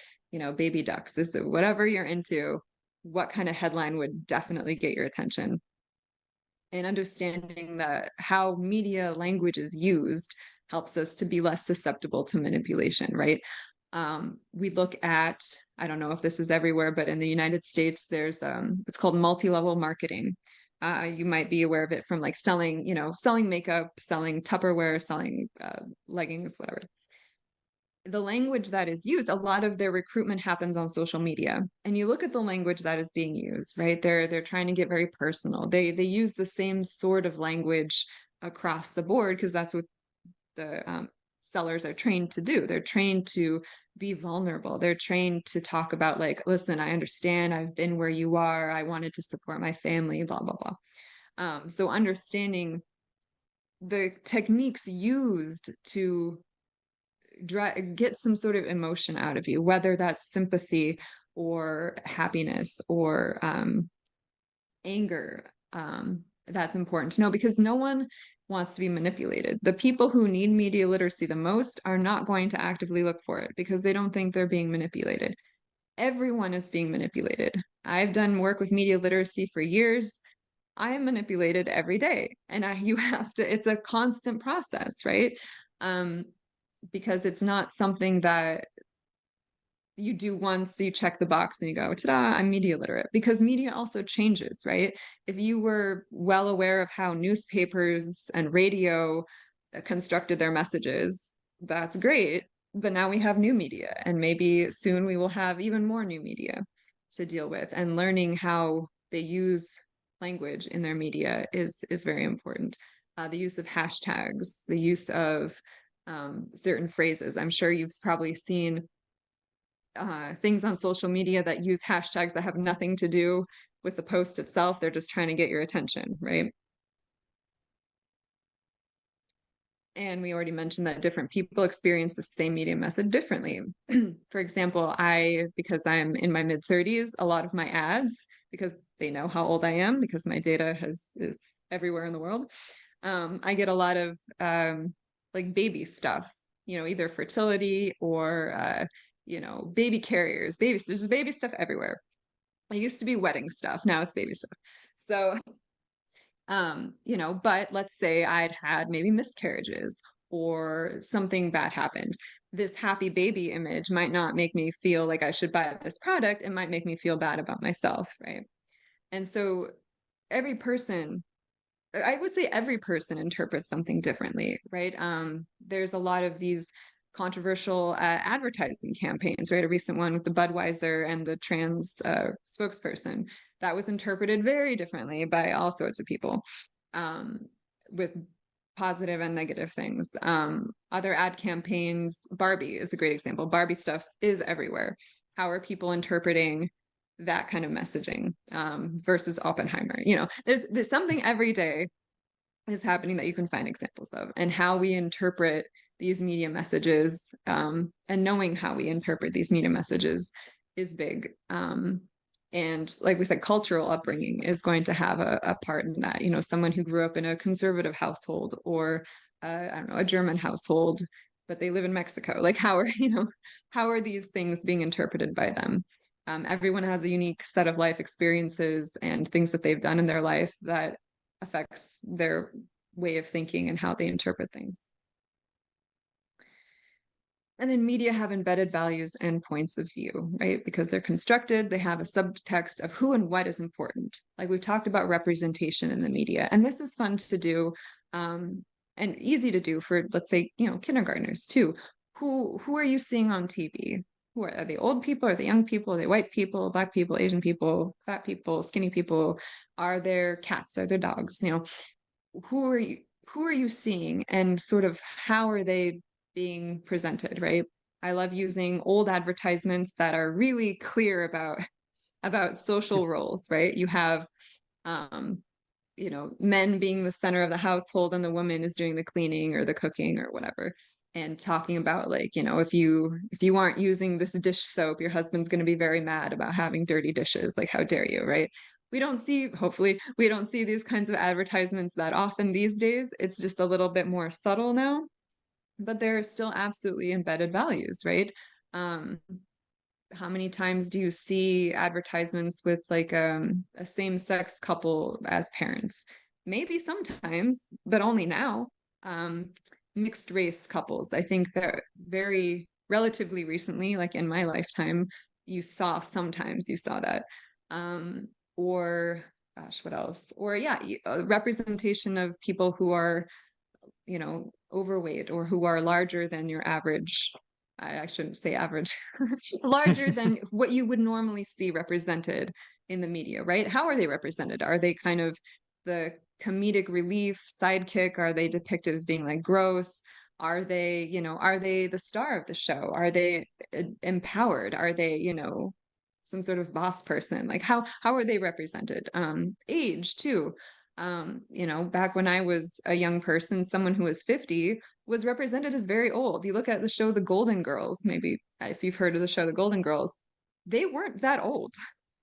baby ducks? Is it whatever you're into? What kind of headline would definitely get your attention? And understanding that how media language is used helps us to be less susceptible to manipulation, right? We look at, I don't know if this is everywhere, but in the United States, there's it's called multi-level marketing. You might be aware of it from like selling makeup, selling Tupperware, selling leggings, whatever. The language that is used, a lot of their recruitment happens on social media. And you look at the language that is being used, right? They're trying to get very personal. They use the same sort of language across the board because that's what the sellers are trained to do. They're trained to be vulnerable. They're trained to talk about like, listen, I understand. I've been where you are. I wanted to support my family, blah, blah, blah. So understanding the techniques used to get some sort of emotion out of you, whether that's sympathy or happiness or anger. That's important to know because no one wants to be manipulated. The people who need media literacy the most are not going to actively look for it because they don't think they're being manipulated. Everyone is being manipulated. I've done work with media literacy for years. I am manipulated every day, and you have to, it's a constant process, right? Because it's not something that you do once, you check the box and you go, ta-da, I'm media literate, because media also changes, right? If you were well aware of how newspapers and radio constructed their messages, that's great. But now we have new media, and maybe soon we will have even more new media to deal with. And learning how they use language in their media is very important. The use of hashtags, the use of certain phrases. I'm sure you've probably seen things on social media that use hashtags that have nothing to do with the post itself. They're just trying to get your attention, right? And we already mentioned that different people experience the same media message differently. For example, because I'm in my mid-30s, a lot of my ads, because they know how old I am, because my data is everywhere in the world, I get a lot of like baby stuff, either fertility or baby carriers, babies. There's baby stuff everywhere. It used to be wedding stuff, now it's baby stuff. So but let's say I'd had maybe miscarriages or something bad happened. This happy baby image might not make me feel like I should buy this product. It might make me feel bad about myself, right? And so every person, I would say every person interprets something differently, right? There's a lot of these controversial advertising campaigns, right? A recent one with the Budweiser and the trans spokesperson that was interpreted very differently by all sorts of people, with positive and negative things. Other ad campaigns, Barbie is a great example. Barbie stuff is everywhere. How are people interpreting that kind of messaging versus Oppenheimer? There's something every day is happening that you can find examples of, and how we interpret these media messages, and knowing how we interpret these media messages is big. And like we said, cultural upbringing is going to have a part in that. Someone who grew up in a conservative household, or I don't know, a German household, but they live in Mexico. Like how are these things being interpreted by them? Everyone has a unique set of life experiences and things that they've done in their life that affects their way of thinking and how they interpret things. And then media have embedded values and points of view, right? Because they're constructed, they have a subtext of who and what is important. Like we've talked about representation in the media, and this is fun to do, and easy to do for, let's say, kindergartners too. Who are you seeing on TV? Who are they? Old people? Are they young people? Are they white people, black people, Asian people, fat people, skinny people? Are there cats? Are there dogs? Who are you seeing, and sort of how are they being presented, right? I love using old advertisements that are really clear about social roles, right? You have men being the center of the household, and the woman is doing the cleaning or the cooking or whatever, and talking about, like, if you aren't using this dish soap, your husband's going to be very mad about having dirty dishes. Like, how dare you, right? Hopefully we don't see these kinds of advertisements that often these days. It's just a little bit more subtle now, but there are still absolutely embedded values, right? How many times do you see advertisements with like a same-sex couple as parents? Maybe sometimes, but only now. Mixed race couples, I think that very relatively recently, like in my lifetime, sometimes you saw that. Or gosh, what else? Or yeah, representation of people who are overweight, or who are larger than your average. I shouldn't say average, larger than what you would normally see represented in the media, right? How are they represented? Are they kind of the comedic relief sidekick? Are they depicted as being like gross? Are they the star of the show? Are they empowered? Are they, some sort of boss person? Like how are they represented? Age too. Back when I was a young person, someone who was 50 was represented as very old. You look at the show The Golden Girls, maybe if you've heard of the show The Golden Girls, they weren't that old.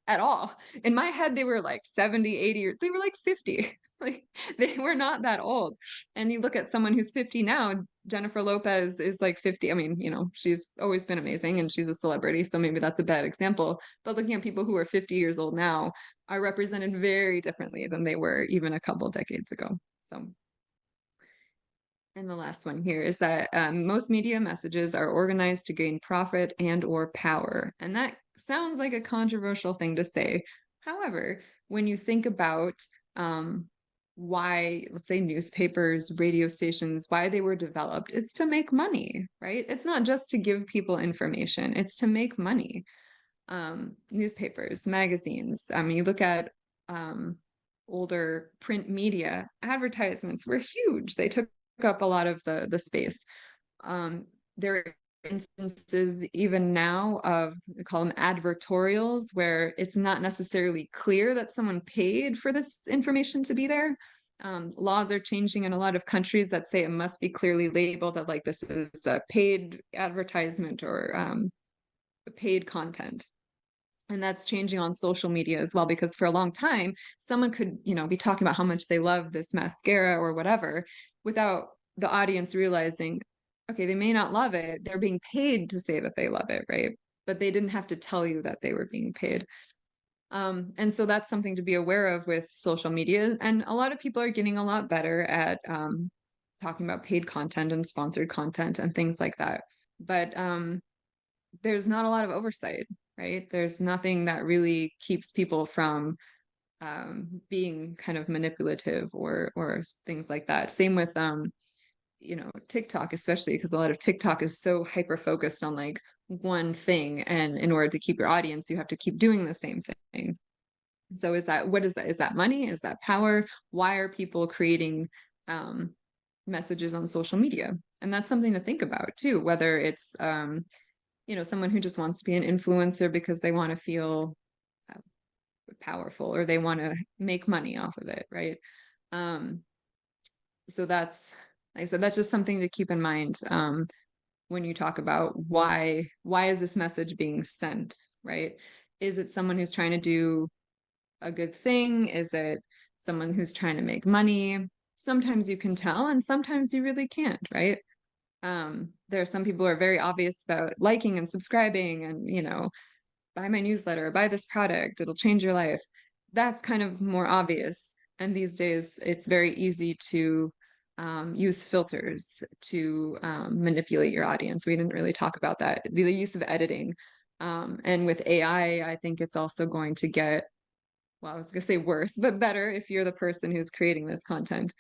at all. In my head, they were like 70, 80, or they were like 50. Like they were not that old. And you look at someone who's 50 now, Jennifer Lopez is like 50. I mean, you know, she's always been amazing and she's a celebrity, so maybe that's a bad example. But looking at people who are 50 years old now are represented very differently than they were even a couple decades ago. So, and the last one here is that most media messages are organized to gain profit and or power. And that sounds like a controversial thing to say. However, when you think about why, let's say, newspapers, radio stations, why they were developed, it's to make money, right? It's not just to give people information, it's to make money. Newspapers, magazines, I mean, you look at older print media, advertisements were huge. They took up a lot of the space. There are instances even now of, we call them advertorials, where it's not necessarily clear that someone paid for this information to be there. Laws are changing in a lot of countries that say it must be clearly labeled that like this is a paid advertisement or paid content. And that's changing on social media as well, because for a long time, someone could, you know, be talking about how much they love this mascara or whatever without the audience realizing, okay, they may not love it. They're being paid to say that they love it, right? But they didn't have to tell you that they were being paid. And so that's something to be aware of with social media. And a lot of people are getting a lot better at talking about paid content and sponsored content and things like that. But there's not a lot of oversight, right? There's nothing that really keeps people from being kind of manipulative or things like that. Same with you know, TikTok, especially because a lot of TikTok is so hyper focused on like one thing, and in order to keep your audience, you have to keep doing the same thing. So is that, what is that? Is that money? Is that power? Why are people creating messages on social media? And that's something to think about too, whether it's you know, someone who just wants to be an influencer because they want to feel powerful or they want to make money off of it, right? So that's, like I said, that's just something to keep in mind when you talk about why is this message being sent, right? Is it someone who's trying to do a good thing? Is it someone who's trying to make money? Sometimes you can tell, and sometimes you really can't, right? There are some people who are very obvious about liking and subscribing and, you know, buy my newsletter, buy this product, it'll change your life. That's kind of more obvious. And these days, it's very easy to use filters to manipulate your audience. We didn't really talk about that. The use of editing. And with AI, I think it's also going to get, well, I was going to say worse, but better if you're the person who's creating this content,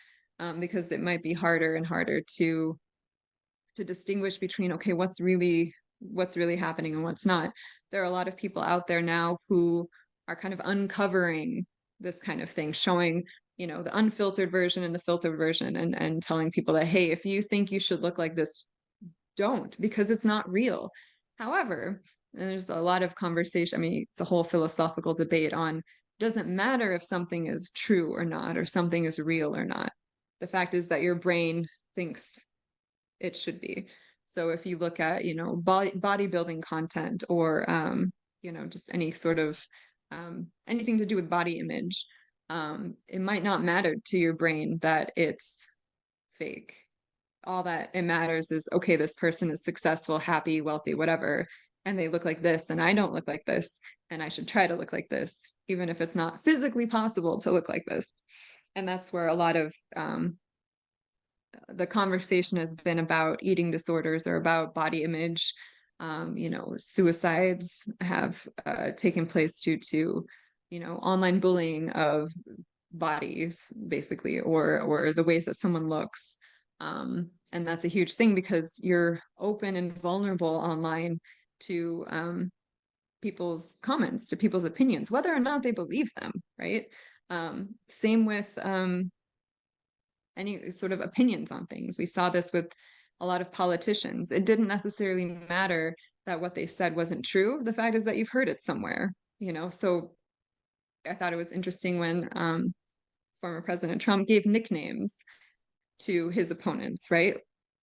because it might be harder and harder to distinguish between, okay, what's really happening and what's not. There are a lot of people out there now who are kind of uncovering this kind of thing, showing, you know, the unfiltered version and the filtered version, and telling people that, hey, if you think you should look like this, don't, because it's not real. However, and there's a lot of conversation, I mean, it's a whole philosophical debate on, doesn't matter if something is true or not, or something is real or not. The fact is that your brain thinks it should be. So if you look at, you know, bodybuilding content or, you know, just any sort of anything to do with body image, it might not matter to your brain that it's fake. All that it matters is, okay, this person is successful, happy, wealthy, whatever, and they look like this, and I don't look like this, and I should try to look like this, even if it's not physically possible to look like this. And that's where a lot of the conversation has been about eating disorders or about body image. You know, suicides have taken place due to, you know, online bullying of bodies, basically, or the ways that someone looks. And that's a huge thing because you're open and vulnerable online to people's comments, to people's opinions, whether or not they believe them, right? Same with any sort of opinions on things. We saw this with a lot of politicians. It didn't necessarily matter that what they said wasn't true. The fact is that you've heard it somewhere, you know? So I thought it was interesting when former President Trump gave nicknames to his opponents, right?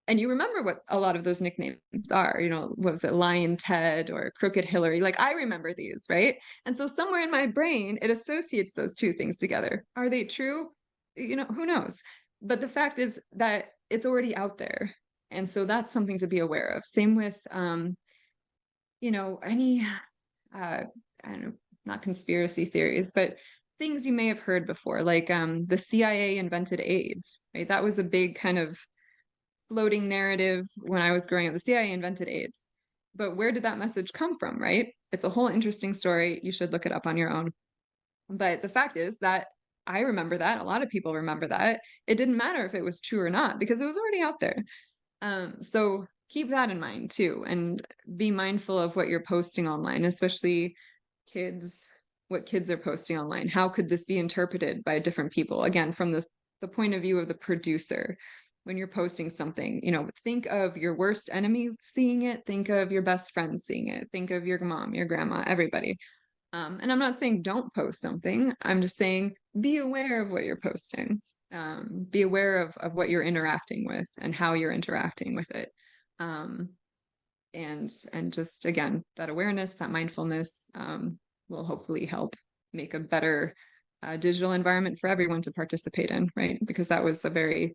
and you remember what a lot of those nicknames are, what was it, Lion Ted or Crooked Hillary? Like, I remember these, right? And so somewhere in my brain, it associates those two things together. Are they true? Who knows? But the fact is that it's already out there. And so that's something to be aware of. Same with, any, I don't know, not conspiracy theories, but things you may have heard before, like the CIA invented AIDS, right? That was a big kind of floating narrative when I was growing up. The CIA invented AIDS. But where did that message come from, right? It's a whole interesting story. You should look it up on your own. But the fact is that I remember that. A lot of people remember that. It didn't matter if it was true or not because it was already out there. So keep that in mind too, and be mindful of what you're posting online, especially kids, what kids are posting online. How could this be interpreted by different people? Again, from the point of view of the producer. When you're posting something, think of your worst enemy seeing it, think of your best friend seeing it, think of your mom, your grandma, everybody. And I'm not saying don't post something. I'm just saying be aware of what you're posting. Be aware of what you're interacting with and how you're interacting with it. And just, again, that awareness, that mindfulness will hopefully help make a better digital environment for everyone to participate in, right? Because that was a very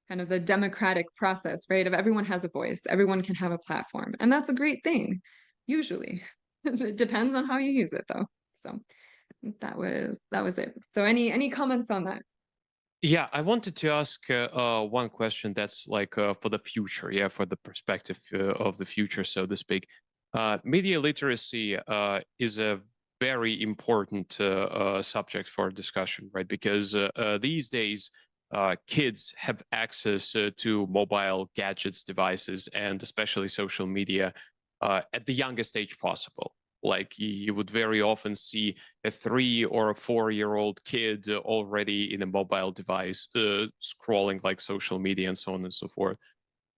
kind of the democratic process, right? Of everyone has a voice, everyone can have a platform. And that's a great thing, usually. It depends on how you use it, though. So that was it. So any comments on that? Yeah, I wanted to ask one question that's like for the future, yeah, for the perspective of the future, so to speak. Media literacy is a very important subject for discussion, right? Because these days, kids have access to mobile gadgets, devices, and especially social media at the youngest age possible. Like you would very often see a 3 or a 4-year-old kid already in a mobile device, scrolling like social media and so on and so forth.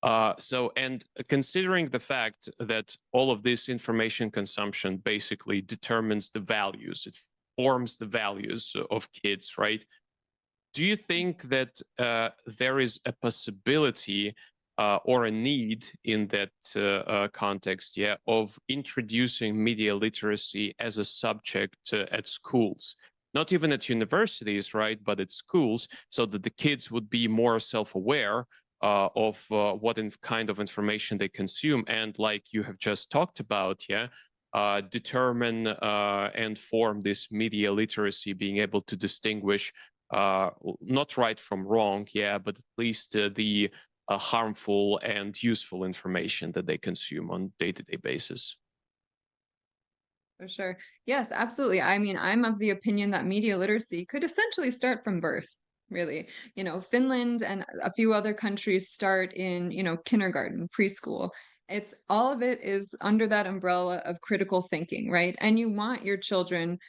And considering the fact that all of this information consumption basically determines the values, it forms the values of kids, right? Do you think that there is a possibility or a need in that context, yeah, of introducing media literacy as a subject at schools? Not even at universities, right, but at schools, so that the kids would be more self-aware of what kind of information they consume, and like you have just talked about, yeah, determine and form this media literacy, being able to distinguish not right from wrong, yeah, but at least the harmful and useful information that they consume on day-to-day basis. For sure. Yes, absolutely. I mean, I'm of the opinion that media literacy could essentially start from birth, really. Finland and a few other countries start in, kindergarten, preschool. It's all of it is under that umbrella of critical thinking, right? And you want your children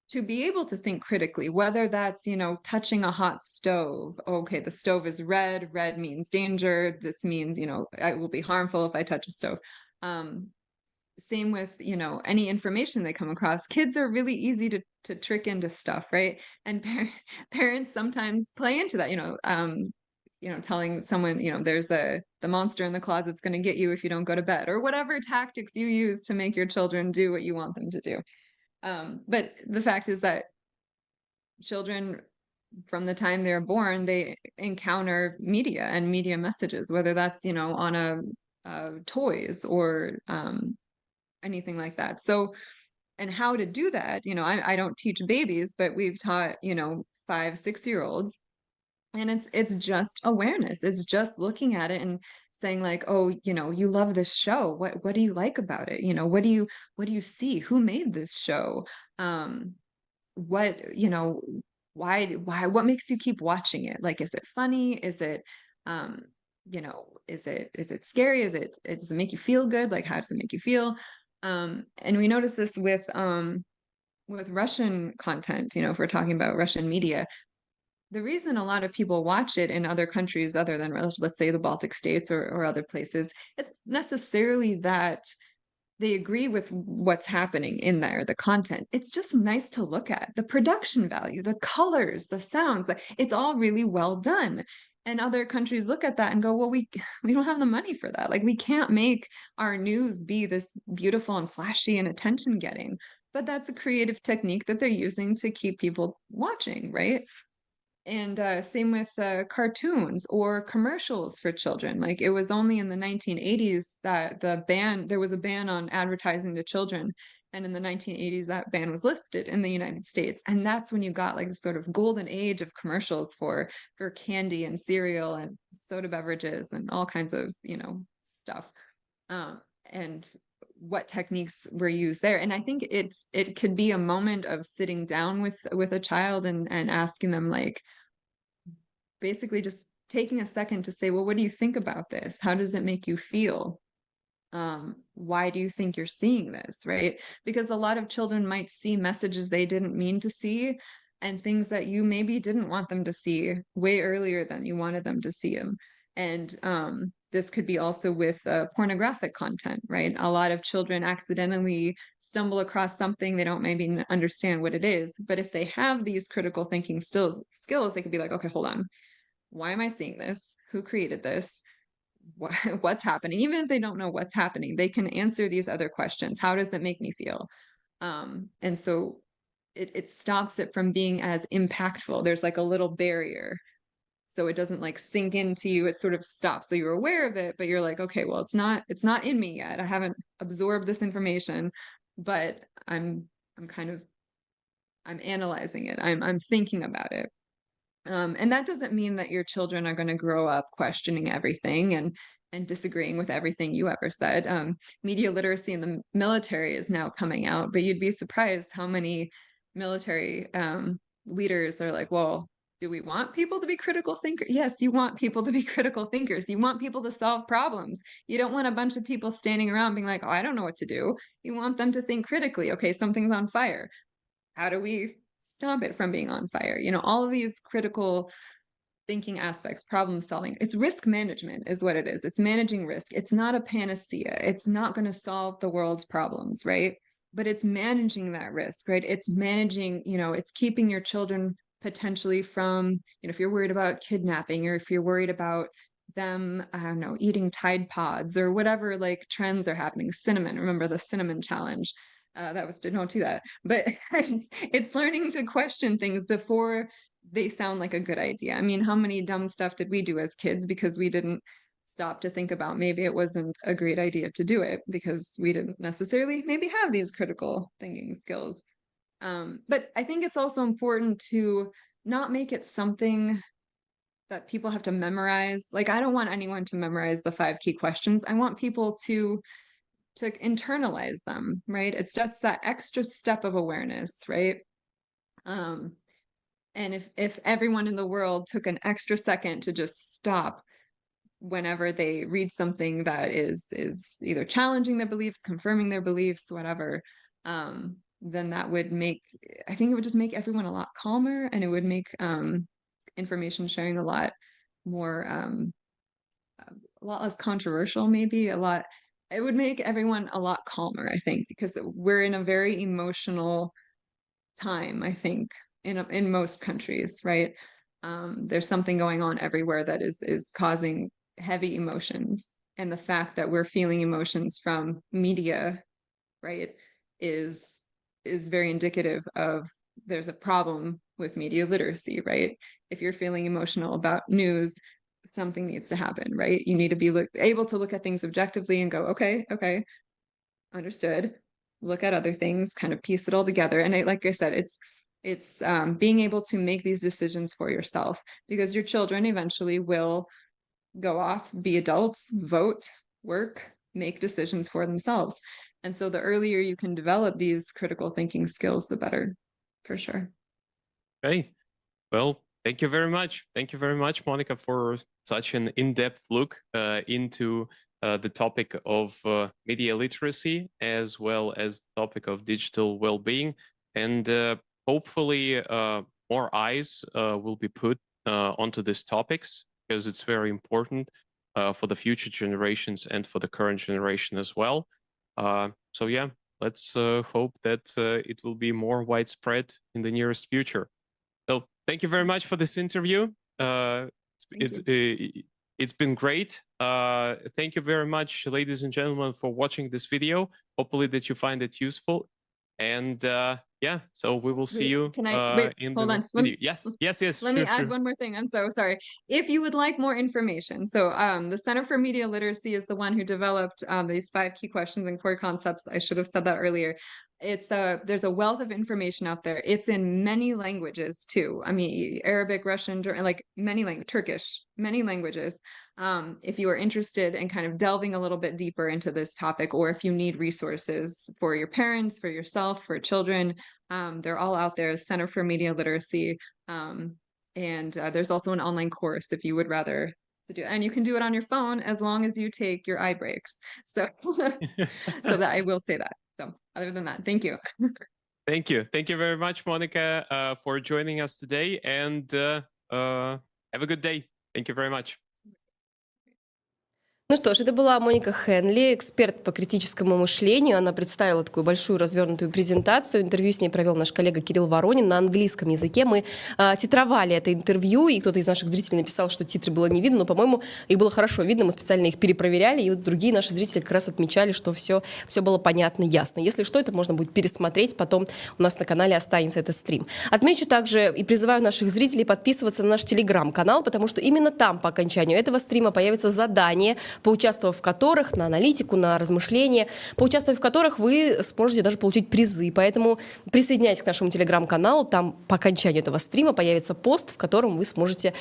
to be able to think critically, whether that's, touching a hot stove. Okay, the stove is red. Red means danger. This means, it will be harmful if I touch a stove. Same with, any information they come across. Kids are really easy to trick into stuff, right? And parents sometimes play into that, telling someone, there's the monster in the closet's going to get you if you don't go to bed, or whatever tactics you use to make your children do what you want them to do. But the fact is that children, from the time they're born, they encounter media and media messages, whether that's, on a toys or anything like that. So, and how to do that, I don't teach babies, but we've taught, 5, 6-year-olds, and it's just awareness. It's just looking at it and saying like, oh, you love this show. What do you like about it? What do you see? Who made this show? What, what makes you keep watching it? Like, is it funny? Is it, is it scary? Does it make you feel good? Like, how does it make you feel? And we notice this with Russian content, if we're talking about Russian media. The reason a lot of people watch it in other countries other than, let's say, the Baltic states or other places, it's necessarily that they agree with what's happening in there, the content. It's just nice to look at. The production value, the colors, the sounds, it's all really well done. And other countries look at that and go, well, we don't have the money for that. Like, we can't make our news be this beautiful and flashy and attention getting. But that's a creative technique that they're using to keep people watching, right? And same with cartoons or commercials for children. Like, it was only in the 1980s that there was a ban on advertising to children. And in the 1980s, that ban was lifted in the United States. And that's when you got like this sort of golden age of commercials for candy and cereal and soda beverages and all kinds of, stuff. And what techniques were used there. And I think it could be a moment of sitting down with a child and asking them, like, basically just taking a second to say, well, what do you think about this? How does it make you feel? Why do you think you're seeing this, right? Because a lot of children might see messages they didn't mean to see and things that you maybe didn't want them to see way earlier than you wanted them to see them. And this could be also with pornographic content, right? A lot of children accidentally stumble across something, they don't maybe understand what it is. But if they have these critical thinking skills, they could be like, okay, hold on. Why am I seeing this? Who created this? What's happening? Even if they don't know what's happening, they can answer these other questions. How does it make me feel? And so it stops it from being as impactful. There's like a little barrier. So it doesn't like sink into you. It sort of stops. So you're aware of it, but you're like, okay, well, it's not in me yet. I haven't absorbed this information, but I'm analyzing it. I'm thinking about it. And that doesn't mean that your children are going to grow up questioning everything and disagreeing with everything you ever said. Media literacy in the military is now coming out, but you'd be surprised how many military leaders are like, well, do we want people to be critical thinkers? Yes, you want people to be critical thinkers. You want people to solve problems. You don't want a bunch of people standing around being like, oh, I don't know what to do. You want them to think critically. Okay, something's on fire. How do we stop it from being on fire? All of these critical thinking aspects, problem solving. It's risk management is what it is. It's managing risk. It's not a panacea. It's not going to solve the world's problems, right? But it's managing that risk, right? It's managing, it's keeping your children potentially from, if you're worried about kidnapping or if you're worried about them, I don't know, eating Tide Pods or whatever like trends are happening. Cinnamon, remember the cinnamon challenge? Don't do that. But it's learning to question things before they sound like a good idea. I mean, how many dumb stuff did we do as kids because we didn't stop to think about maybe it wasn't a great idea to do it because we didn't necessarily maybe have these critical thinking skills. But I think it's also important to not make it something that people have to memorize. Like, I don't want anyone to memorize the 5 key questions. I want people to internalize them, right? It's just that extra step of awareness, right? And if everyone in the world took an extra second to just stop whenever they read something that is either challenging their beliefs, confirming their beliefs, whatever, then that would I think it would just make everyone a lot calmer, and it would make information sharing a lot more, a lot less controversial, maybe it would make everyone a lot calmer, I think, because we're in a very emotional time, I think, in most countries, right? There's something going on everywhere that is causing heavy emotions. And the fact that we're feeling emotions from media, right, is very indicative of there's a problem with media literacy, right? If you're feeling emotional about news, something needs to happen, right? You need to be able to look at things objectively and go, okay, understood. Look at other things, kind of piece it all together. And like I said, it's being able to make these decisions for yourself, because your children eventually will go off, be adults, vote, work, make decisions for themselves. And so the earlier you can develop these critical thinking skills, the better, for sure. Okay. Well, thank you very much. Thank you very much, Monica, for such an in-depth look into the topic of media literacy, as well as the topic of digital well-being. And hopefully more eyes will be put onto these topics, because it's very important for the future generations and for the current generation as well. So yeah, let's hope that it will be more widespread in the nearest future. So thank you very much for this interview. It's it's been great. Thank you very much, ladies and gentlemen, for watching this video. Hopefully that you find it useful. And yeah, so we will see you Can I wait? in Hold the on. next video. Yes, yes, Let sure, me add sure. one more thing. I'm so sorry. If you would like more information, so the Center for Media Literacy is the one who developed these 5 key questions and core concepts. I should have said that earlier. It's there's a wealth of information out there. It's in many languages too. I mean, Arabic, Russian, like many languages, Turkish, many languages. If you are interested in kind of delving a little bit deeper into this topic, or if you need resources for your parents, for yourself, for children, they're all out there. Center for Media Literacy. And there's also an online course if you would rather to do, and you can do it on your phone as long as you take your eye breaks. So, so that I will say that. So other than that, thank you. Thank you. Thank you very much, Monica, for joining us today, and have a good day. Thank you very much. Ну что ж, это была Моника Хенли, эксперт по критическому мышлению. Она представила такую большую развернутую презентацию. Интервью с ней провел наш коллега Кирилл Воронин на английском языке. Мы титровали это интервью, и кто-то из наших зрителей написал, что титры было не видно, но, по-моему, их было хорошо видно. Мы специально их перепроверяли, и вот другие наши зрители как раз отмечали, что все было понятно, ясно. Если что, это можно будет пересмотреть, потом у нас на канале останется этот стрим. Отмечу также и призываю наших зрителей подписываться на наш телеграм-канал, потому что именно там по окончанию этого стрима появится задание, поучаствовав в которых на аналитику, на размышления, поучаствовав в которых вы сможете даже получить призы. Поэтому присоединяйтесь к нашему телеграм-каналу, там по окончанию этого стрима появится пост, в котором вы сможете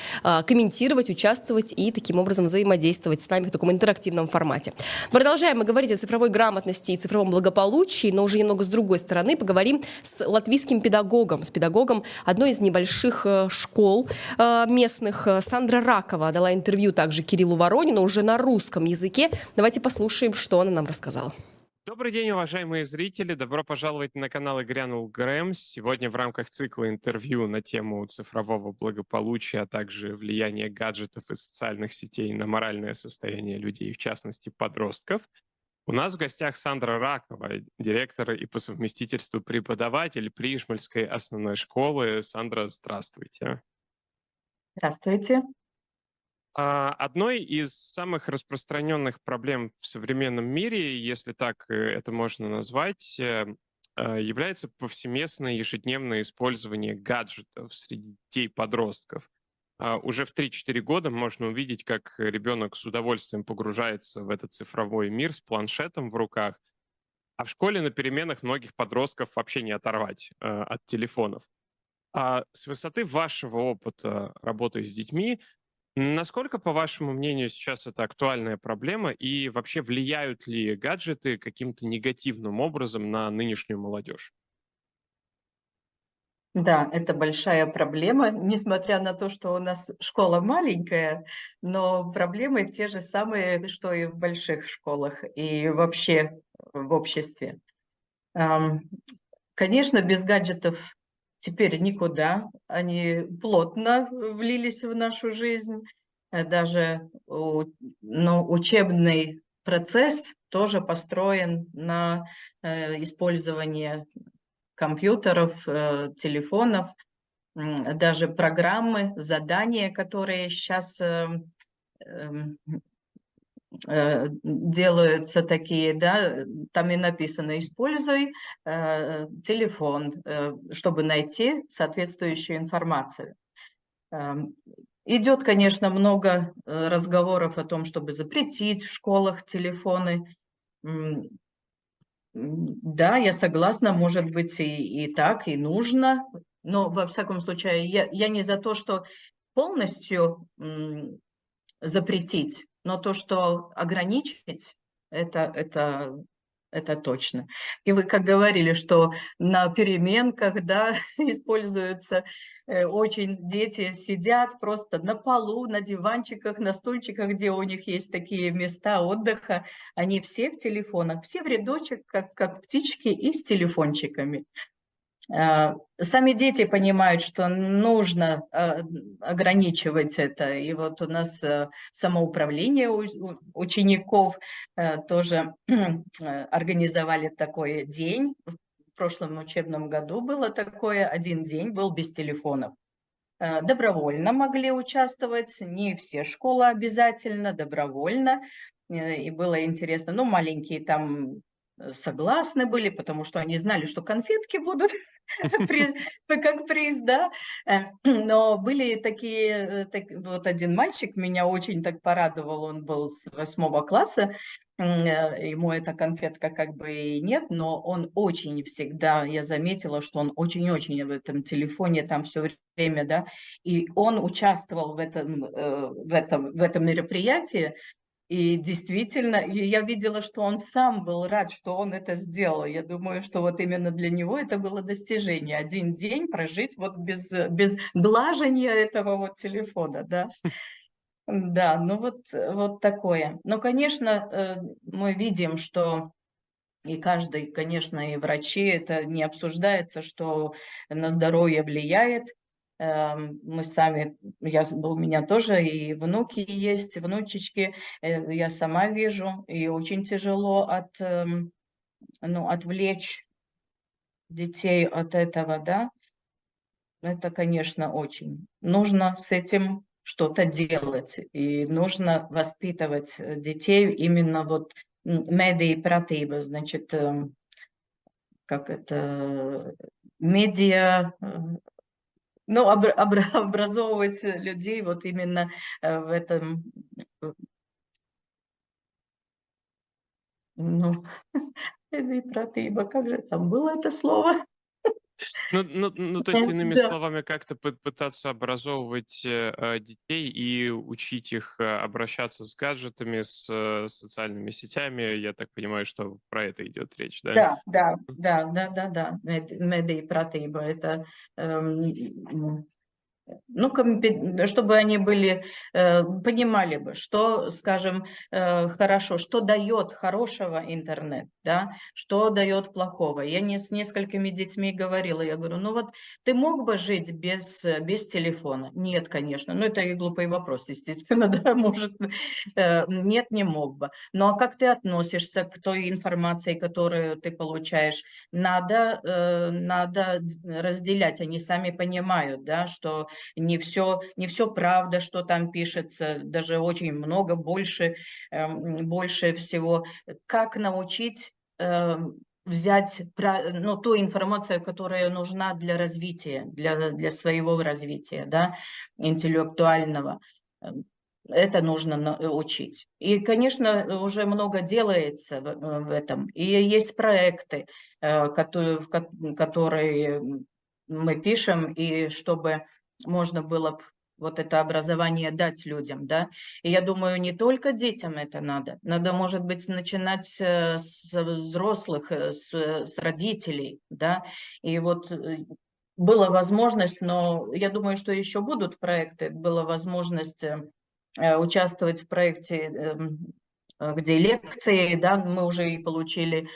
комментировать, участвовать и таким образом взаимодействовать с нами в таком интерактивном формате. Продолжаем мы говорить о цифровой грамотности и цифровом благополучии, но уже немного с другой стороны поговорим с латвийским педагогом, с педагогом одной из небольших школ местных. Сандра Ракова дала интервью также Кириллу Воронину уже на русском языке. Давайте послушаем, что она нам рассказала. Добрый день, уважаемые зрители. Добро пожаловать на канал Gryanul Grem. Сегодня в рамках цикла интервью на тему цифрового благополучия, а также влияния гаджетов и социальных сетей на моральное состояние людей, в частности подростков. У нас в гостях Сандра Ракова, директор и по совместительству преподаватель Прижмальской основной школы. Сандра, здравствуйте. Здравствуйте. Одной из самых распространенных проблем в современном мире, если так это можно назвать, является повсеместное ежедневное использование гаджетов среди детей-подростков. Уже в 3-4 года можно увидеть, как ребенок с удовольствием погружается в этот цифровой мир с планшетом в руках, а в школе на переменах многих подростков вообще не оторвать от телефонов. С высоты вашего опыта работы с детьми, насколько, по вашему мнению, сейчас это актуальная проблема, и вообще влияют ли гаджеты каким-то негативным образом на нынешнюю молодежь? Да, это большая проблема, несмотря на то, что у нас школа маленькая, но проблемы те же самые, что и в больших школах, и вообще в обществе. Конечно, без гаджетов теперь никуда. Они плотно влились в нашу жизнь. Даже учебный процесс тоже построен на использовании компьютеров, телефонов, даже программы, задания, которые сейчас делаются такие, да, там и написано: используй телефон, чтобы найти соответствующую информацию. Идет, конечно, много разговоров о том, чтобы запретить в школах телефоны. Да, я согласна, может быть, и так, и нужно, но, во всяком случае, я не за то, что полностью запретить, но то, что ограничить, это точно. И вы как говорили, что на переменках, да, используются, очень дети сидят просто на полу, на диванчиках, на стульчиках, где у них есть такие места отдыха, они все в телефонах, все в рядочек, как птички, и с телефончиками. Сами дети понимают, что нужно ограничивать это. И вот у нас самоуправление учеников тоже организовали такой день. В прошлом учебном году было такое, один день был без телефонов. добровольно могли участвовать, не все школы обязательно, добровольно. И было интересно, ну, маленькие там согласны были, потому что они знали, что конфетки будут как приз, да. Но были такие, вот один мальчик меня очень так порадовал, он был с 8 класса, ему эта конфетка как бы и нет, но он очень всегда, я заметила, что он очень-очень в этом телефоне там все время, да, и он участвовал в этом мероприятии, и действительно, я видела, что он сам был рад, что он это сделал. Я думаю, что вот именно для него это было достижение. Один день прожить вот без глажения этого вот телефона, да. Да, ну вот такое. Но, конечно, мы видим, что и каждый, конечно, и врачи, это не обсуждается, что на здоровье влияет. Мы сами, у меня тоже и внуки есть, внучечки, я сама вижу, и очень тяжело отвлечь детей от этого, да. Это, конечно, очень. Нужно с этим что-то делать, и нужно воспитывать детей именно вот медиа-пратыба, значит, как это, медиа, ну, образовывать людей вот именно в этом, ну, медиа-пратыба, как же там было это слово? Ну, то есть, иными Да. словами, как-то пытаться образовывать детей и учить их обращаться с гаджетами, с социальными сетями. Я так понимаю, что про это идет речь, да? Да. Медиа-пратыба, это ну, чтобы они были, понимали бы, что, скажем, хорошо, что дает хорошего интернет, да, что дает плохого. Я с несколькими детьми говорила, я говорю, ну вот ты мог бы жить без телефона? Нет, конечно, ну это и глупый вопрос, естественно, да, может, нет, не мог бы. Ну а как ты относишься к той информации, которую ты получаешь? Надо разделять, они сами понимают, да, что не все правда, что там пишется, даже очень много, больше всего. Как научить взять ту информацию, которая нужна для развития, для своего развития, да, интеллектуального. Это нужно учить. И, конечно, уже много делается в этом. И есть проекты, которые мы пишем, и чтобы можно было вот это образование дать людям, да. И я думаю, не только детям это надо. Надо, может быть, начинать с взрослых, с родителей, да. И вот была возможность, но я думаю, что еще будут проекты, была возможность участвовать в проекте, где лекции, да, мы уже и получили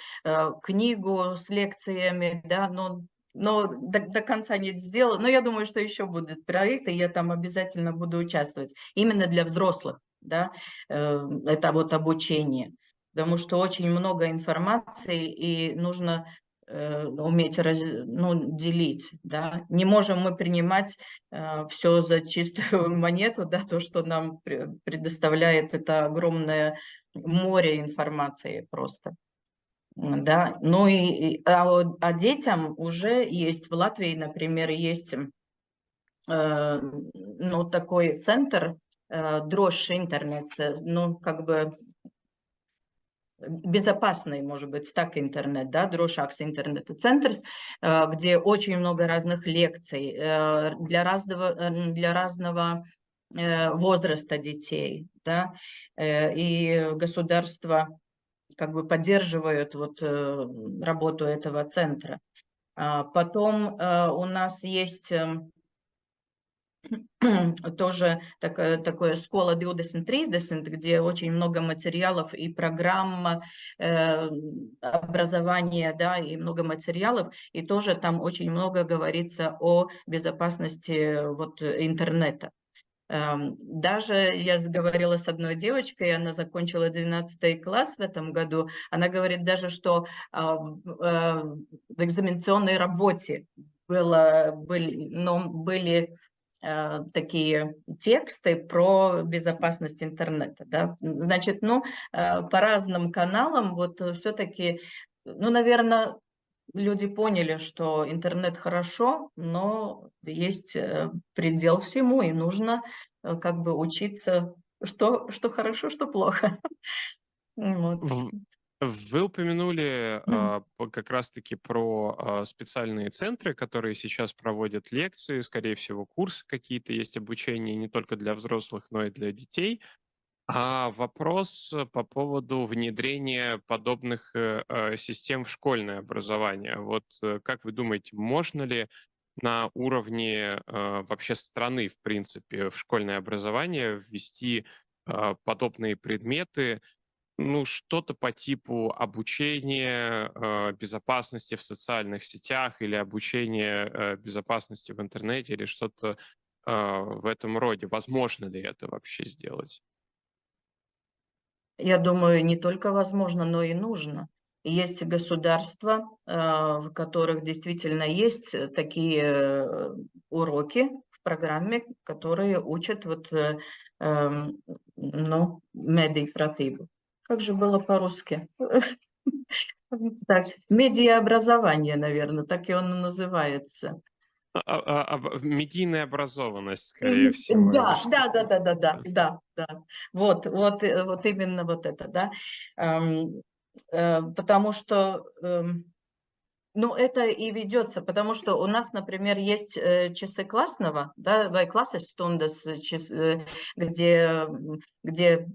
книгу с лекциями, да, но до конца не сделала. Но я думаю, что еще будут проекты, я там обязательно буду участвовать. Именно для взрослых, да, это вот обучение. Потому что очень много информации, и нужно уметь делить, да. Не можем мы принимать все за чистую монету, да, то, что нам предоставляет это огромное море информации просто. Да, ну а детям уже есть в Латвии, например, есть такой центр дрожь интернет, ну как бы безопасный, может быть, так интернет, да, дрошакс интернет центр, где очень много разных лекций для разного возраста детей, да, и государство как бы поддерживают вот работу этого центра. Потом у нас есть тоже такое школа 2030, где очень много материалов и программ образования, да, и много материалов, и тоже там очень много говорится о безопасности вот интернета. Даже я говорила с одной девочкой, она закончила 12 класс в этом году, она говорит даже, что в экзаменационной работе были такие тексты про безопасность интернета, да. Значит, ну, по разным каналам вот все-таки, ну, наверное, люди поняли, что интернет хорошо, но есть предел всему, и нужно как бы учиться, что хорошо, что плохо. Вот. Вы упомянули как раз-таки про специальные центры, которые сейчас проводят лекции, скорее всего, курсы какие-то есть, обучение не только для взрослых, но и для детей. А вопрос по поводу внедрения подобных систем в школьное образование. Вот как вы думаете, можно ли на уровне вообще страны, в принципе, в школьное образование ввести подобные предметы, ну, что-то по типу обучения безопасности в социальных сетях или обучения безопасности в интернете или что-то в этом роде? Возможно ли это вообще сделать? Я думаю, не только возможно, но и нужно. Есть государства, в которых действительно есть такие уроки в программе, которые учат вот, ну, медиапротиву. Как же было по-русски? Так, медиаобразование, наверное, так и он называется. Медийная образованность, скорее всего, или Да, да, что-то. да, да, да, да, Да. да, да. Вот именно вот это, да. Потому что, ну, это и ведется, потому что у нас, например, есть часы классного, да, vai klassestundas, где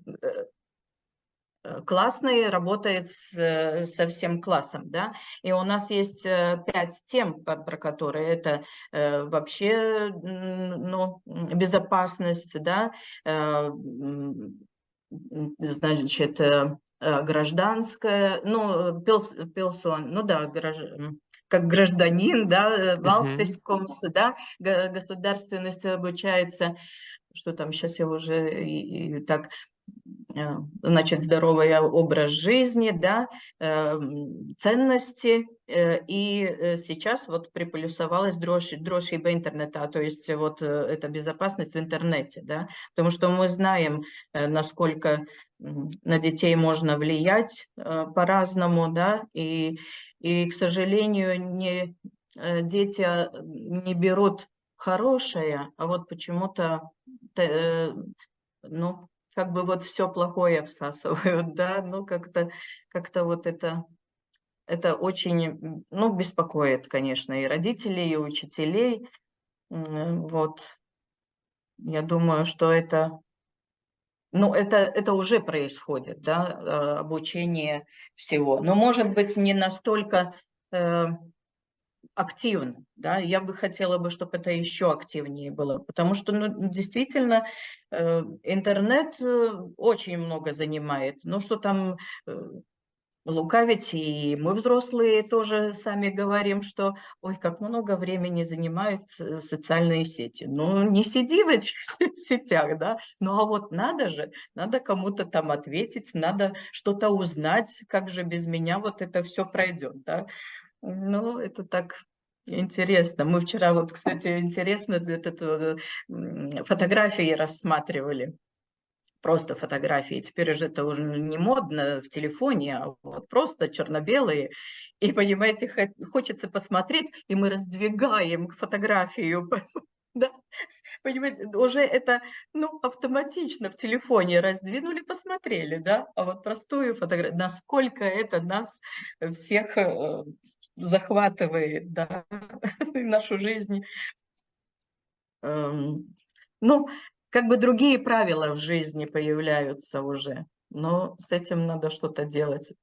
классный работает со всем классом, да, и у нас есть 5 тем, про которые это вообще, ну, безопасность, да, значит, гражданская, ну, пилсон, ну да, как гражданин, да, Мгм. valstiskums, да, государственность обучается, что там сейчас я уже и так, значит, здоровый образ жизни, да, ценности, и сейчас вот приплюсовалась дрожжи интернета, то есть вот это безопасность в интернете, да, потому что мы знаем, насколько на детей можно влиять по-разному, да, к сожалению, дети не берут хорошее, а вот почему-то ну, как бы вот все плохое всасывают, да, ну, как-то вот это очень, ну, беспокоит, конечно, и родителей, и учителей. Вот. Я думаю, что это, ну, это уже происходит, да, обучение всего. Но, может быть, не настолько активно, да. Я бы хотела бы, чтобы это еще активнее было, потому что, ну, действительно, интернет очень много занимает. Ну, что там лукавить, и мы, взрослые, тоже сами говорим, что, ой, как много времени занимают социальные сети. Ну, не сиди в этих сетях, да, ну, а вот надо же, надо кому-то там ответить, надо что-то узнать, как же без меня вот это все пройдет, да. Ну, это так интересно. Мы вчера вот, кстати, интересно, фотографии рассматривали. Просто фотографии. Теперь уже это уже не модно в телефоне, а вот просто черно-белые. И, понимаете, хочется посмотреть, и мы раздвигаем фотографию. Да, понимаете, уже это, ну, автоматично в телефоне раздвинули, посмотрели, да, а вот простую фотографию, насколько это нас всех захватывает, да, нашу жизнь. Ну, как бы другие правила в жизни появляются уже, но с этим надо что-то делать.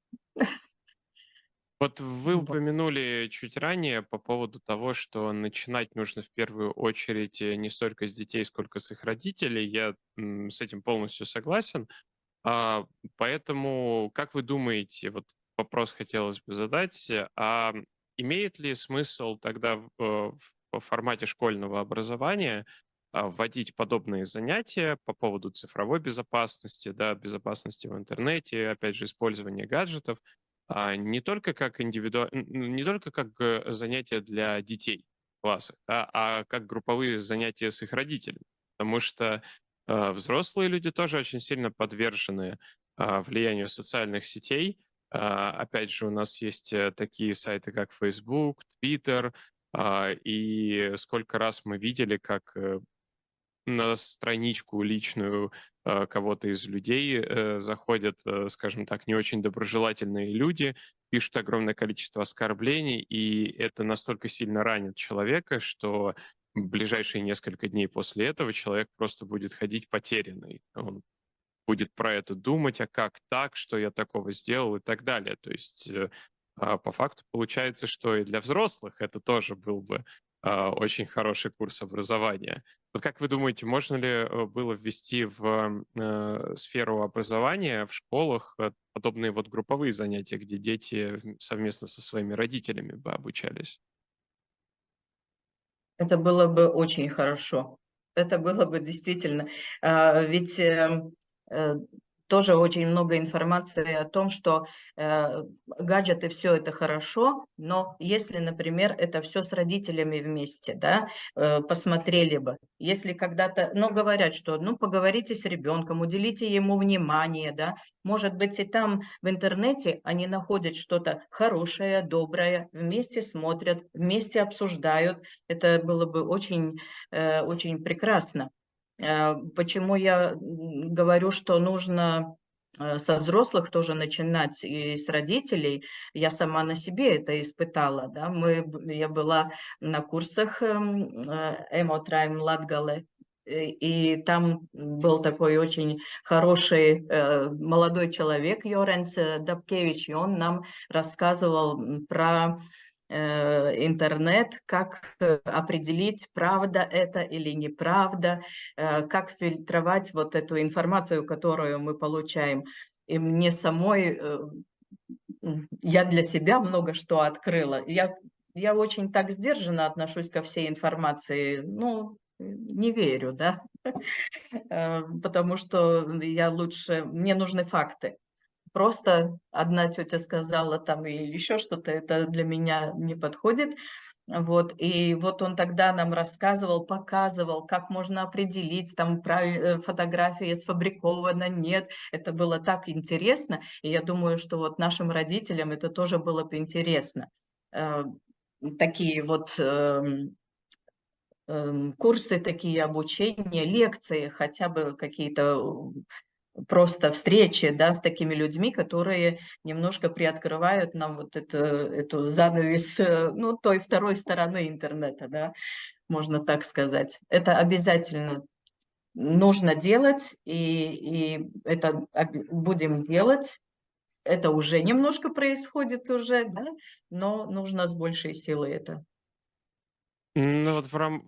Вот вы упомянули чуть ранее по поводу того, что начинать нужно в первую очередь не столько с детей, сколько с их родителей. Я с этим полностью согласен. А, Поэтому, как вы думаете, вот вопрос хотелось бы задать, имеет ли смысл тогда в формате школьного образования вводить подобные занятия по поводу цифровой безопасности, да, безопасности в интернете, опять же, использования гаджетов, не только как не только как занятия для детей, классах, да, а как групповые занятия с их родителями. Потому что взрослые люди тоже очень сильно подвержены влиянию социальных сетей. Опять же, у нас есть такие сайты, как Facebook, Twitter, и сколько раз мы видели, как на страничку личную кого-то из людей заходят, скажем так, не очень доброжелательные люди, пишут огромное количество оскорблений, и это настолько сильно ранит человека, что в ближайшие несколько дней после этого человек просто будет ходить потерянный. Он будет про это думать, а как так, что я такого сделал и так далее. То есть по факту получается, что и для взрослых это тоже был бы очень хороший курс образования. Вот как вы думаете, можно ли было ввести в сферу образования в школах подобные вот групповые занятия, где дети совместно со своими родителями бы обучались? Это было бы очень хорошо. Это было бы действительно. Ведь э, тоже очень много информации о том, что гаджеты все это хорошо, но если, например, это все с родителями вместе, да, посмотрели бы. Если когда-то, ну, говорят, что, ну, поговорите с ребенком, уделите ему внимание, да, может быть, и там в интернете они находят что-то хорошее, доброе, вместе смотрят, вместе обсуждают. Это было бы очень, очень прекрасно. Почему я говорю, что нужно со взрослых тоже начинать и с родителей. Я сама на себе это испытала. Да? Я была на курсах «Эмотрайм Латгале», и там был такой очень хороший молодой человек, Йоренс Дабкевич, и он нам рассказывал про интернет, как определить, правда это или неправда, как фильтровать вот эту информацию, которую мы получаем. И мне самой, я для себя много что открыла. Я очень так сдержанно отношусь ко всей информации, ну, не верю, да, потому что я лучше, мне нужны факты. Просто одна тетя сказала там или еще что-то, это для меня не подходит. Вот, и вот он тогда нам рассказывал, показывал, как можно определить, там фотография сфабрикована, нет. Это было так интересно, и я думаю, что вот нашим родителям это тоже было бы интересно. Такие вот курсы, такие обучения, лекции, хотя бы какие-то просто встречи, да, с такими людьми, которые немножко приоткрывают нам вот эту занавес, ну, той второй стороны интернета, да, можно так сказать. Это обязательно нужно делать, и это будем делать. Это уже немножко происходит уже, да, но нужно с большей силой это Ну вот особенно.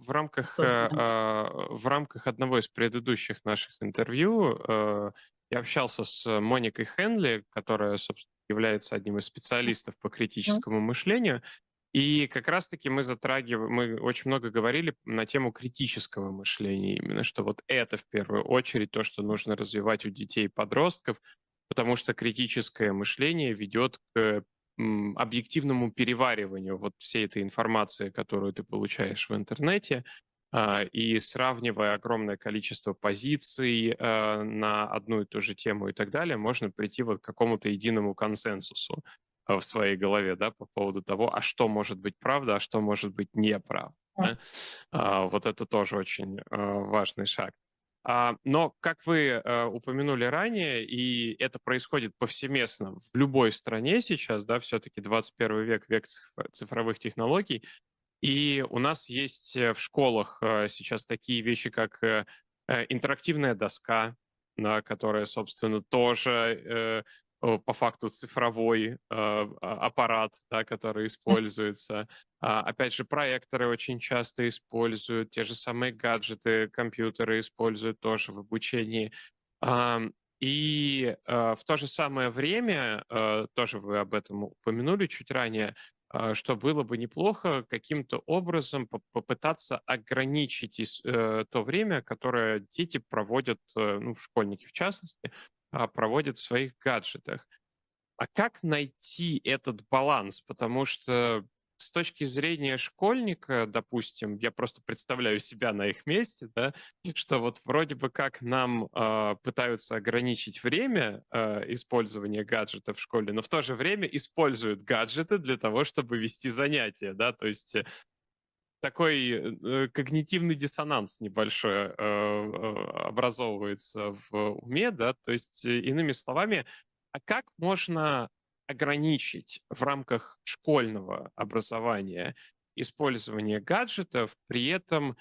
в рамках одного из предыдущих наших интервью я общался с Моникой Хенли, которая, собственно, является одним из специалистов по критическому мышлению. И как раз-таки мы очень много говорили на тему критического мышления, именно что вот это в первую очередь то, что нужно развивать у детей и подростков, потому что критическое мышление ведет к объективному перевариванию вот всей этой информации, которую ты получаешь в интернете, и сравнивая огромное количество позиций на одну и ту же тему и так далее, можно прийти вот к какому-то единому консенсусу в своей голове, да, по поводу того, а что может быть правда, а что может быть неправда. Да? Вот это тоже очень важный шаг. Но, как вы упомянули ранее, и это происходит повсеместно в любой стране сейчас, да, все-таки 21 век, век цифровых технологий, и у нас есть в школах сейчас такие вещи, как интерактивная доска, да, которая, собственно, тоже по факту цифровой аппарат, да, который используется. Опять же, проекторы очень часто используют, те же самые гаджеты, компьютеры используют тоже в обучении. В то же самое время, тоже вы об этом упомянули чуть ранее, что было бы неплохо каким-то образом попытаться ограничить то время, которое дети проводят, ну, школьники в частности, проводят в своих гаджетах. А как найти этот баланс? Потому что с точки зрения школьника, допустим, я просто представляю себя на их месте, да, что вот вроде бы как нам пытаются ограничить время использования гаджетов в школе, но в то же время используют гаджеты для того, чтобы вести занятия, да, то есть такой когнитивный диссонанс небольшой образовывается в уме, да, то есть, иными словами, а как можно ограничить в рамках школьного образования использование гаджетов, при этом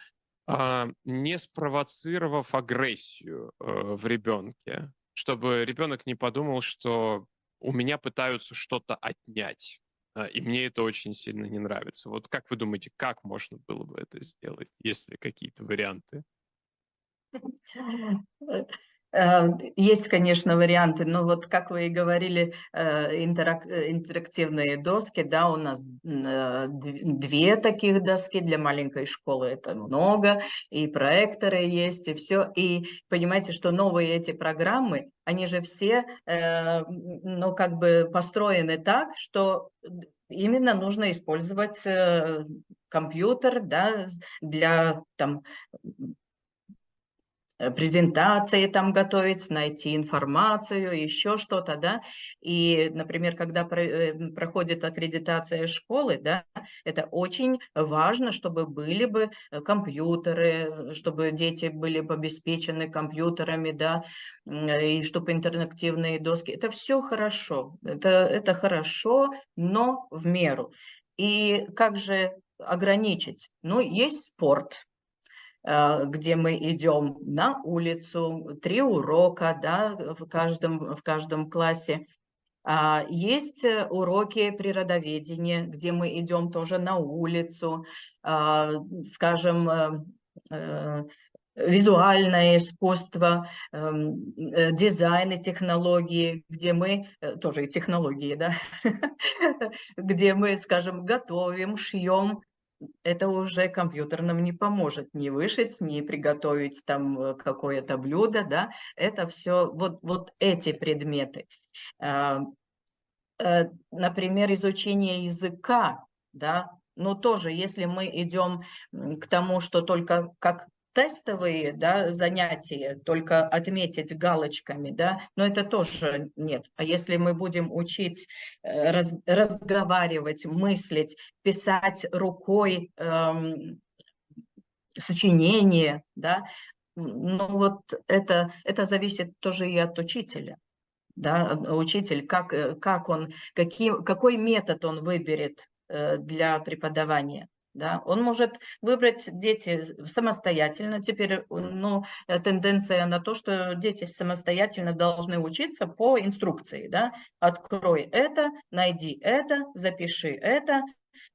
не спровоцировав агрессию в ребенке, чтобы ребенок не подумал, что у меня пытаются что-то отнять, и мне это очень сильно не нравится. Вот как вы думаете, как можно было бы это сделать? Есть ли какие-то варианты? Есть, конечно, варианты, но вот как вы и говорили, интерактивные доски, да, у нас две таких доски для маленькой школы, это много, и проекторы есть, и все. И понимаете, что новые эти программы, они же все, ну, как бы построены так, что именно нужно использовать компьютер, да, для там презентации там готовить, найти информацию, еще что-то, да. И, например, когда проходит аккредитация школы, да, это очень важно, чтобы были бы компьютеры, чтобы дети были бы обеспечены компьютерами, да, и чтобы интерактивные доски. Это все хорошо, это хорошо, но в меру. И как же ограничить? Ну, есть спорт, где мы идем на улицу, 3 урока, да, в каждом классе. Есть уроки природоведения, где мы идем тоже на улицу, скажем, визуальное искусство, дизайн и технологии, где мы, тоже и технологии, да, где мы, скажем, готовим, шьем. Это уже компьютер нам не поможет ни вышить, ни приготовить там какое-то блюдо, да. Это все вот эти предметы. Например, изучение языка, да, но тоже, если мы идем к тому, что только как тестовые, да, занятия, только отметить галочками, да, но это тоже нет. А если мы будем учить разговаривать, мыслить, писать рукой сочинение, да, ну вот это зависит тоже и от учителя. Да, учитель, как он, какой метод он выберет для преподавания. Да? Он может выбрать дети самостоятельно. Теперь ну, тенденция на то, что дети самостоятельно должны учиться по инструкции. Да? Открой это, найди это, запиши это.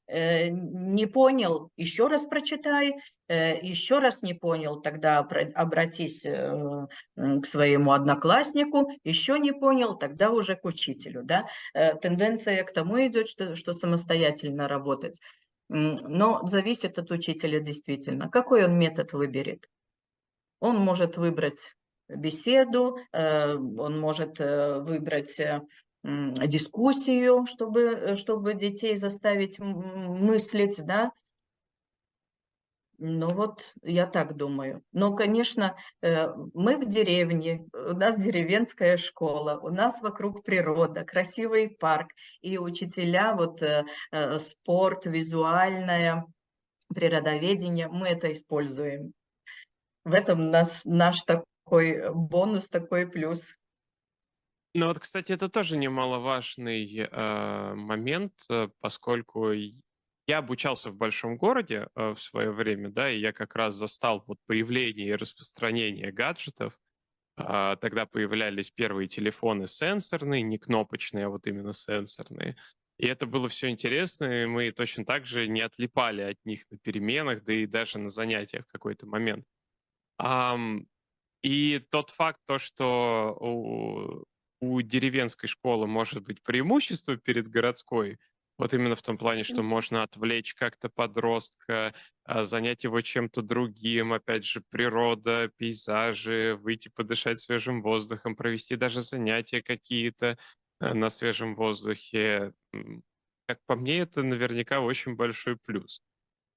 Не понял, еще раз прочитай, еще раз не понял, тогда обратись к своему однокласснику, еще не понял, тогда уже к учителю. Да? Тенденция к тому идет, что самостоятельно работать. Но зависит от учителя действительно. Какой он метод выберет? Он может выбрать беседу, он может выбрать дискуссию, чтобы детей заставить мыслить, да. Ну вот, я так думаю. Но, конечно, мы в деревне, у нас деревенская школа, у нас вокруг природа, красивый парк, и учителя, вот спорт, визуальное, природоведение, мы это используем. В этом наш такой бонус, такой плюс. Ну вот, кстати, это тоже немаловажный момент, поскольку я обучался в большом городе в свое время, да, и я как раз застал вот появление и распространение гаджетов. Тогда появлялись первые телефоны сенсорные, не кнопочные, а вот именно сенсорные. И это было все интересно, и мы точно так же не отлипали от них на переменах, да и даже на занятиях в какой-то момент. И тот факт, то, что у деревенской школы может быть преимущество перед городской, вот именно в том плане, что можно отвлечь как-то подростка, занять его чем-то другим, опять же, природа, пейзажи, выйти подышать свежим воздухом, провести даже занятия какие-то на свежем воздухе. как по мне, это наверняка очень большой плюс.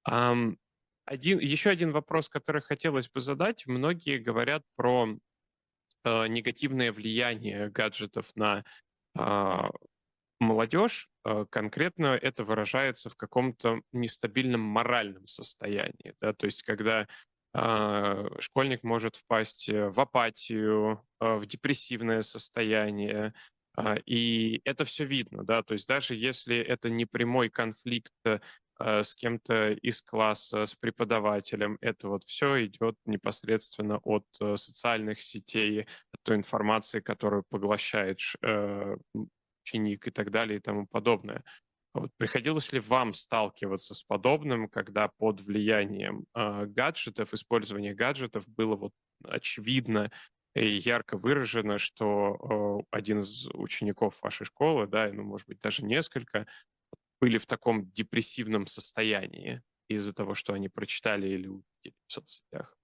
Ам, еще один вопрос, который хотелось бы задать. Многие говорят про негативное влияние гаджетов на а, молодежь. Конкретно это выражается в каком-то нестабильном моральном состоянии. Да? То есть когда школьник может впасть в апатию, в депрессивное состояние, и это все видно, да, то есть даже если это не прямой конфликт с кем-то из класса, с преподавателем, это вот все идет непосредственно от социальных сетей, от той информации, которую поглощает ученик и так далее и тому подобное. А вот приходилось ли вам сталкиваться с подобным, когда под влиянием гаджетов, использования гаджетов было вот очевидно и ярко выражено, что один из учеников вашей школы, да, ну, может быть, даже несколько, были в таком депрессивном состоянии из-за того, что они прочитали или увидели в соцсетях?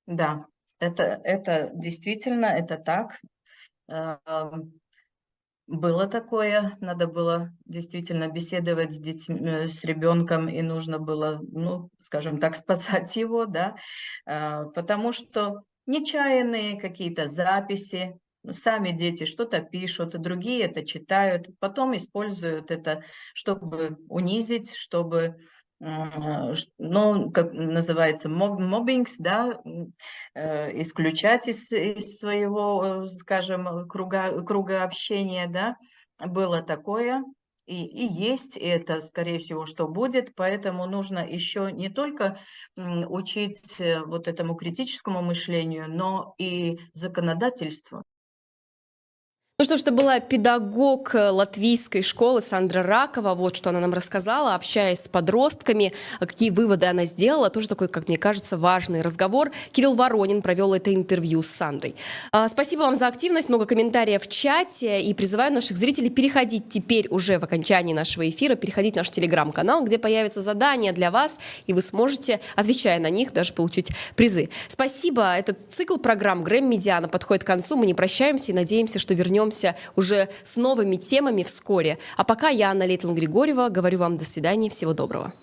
Да, это действительно, это так. Было такое, надо было действительно беседовать с детьми, с ребенком, и нужно было, ну, скажем так, спасать его, да, потому что нечаянные какие-то записи, сами дети что-то пишут, другие это читают, потом используют это, чтобы унизить, чтобы, ну, как называется, моббингс, да, исключать из своего, скажем, круга общения, да, было такое, и есть это, скорее всего, что будет, поэтому нужно еще не только учить вот этому критическому мышлению, но и законодательству. Ну что ж, это была педагог латвийской школы Сандра Ракова. Вот что она нам рассказала, общаясь с подростками, какие выводы она сделала. Тоже такой, как мне кажется, важный разговор. Кирилл Воронин провел это интервью с Сандрой. Спасибо вам за активность, много комментариев в чате. И призываю наших зрителей переходить теперь уже в окончании нашего эфира, переходить в наш телеграм-канал, где появятся задания для вас, и вы сможете, отвечая на них, даже получить призы. Спасибо. Этот цикл программ Грэммедиана подходит к концу. Мы не прощаемся и надеемся, что вернемся уже с новыми темами вскоре. А пока я, Лейтланд-Григорьева, говорю вам до свидания, всего доброго.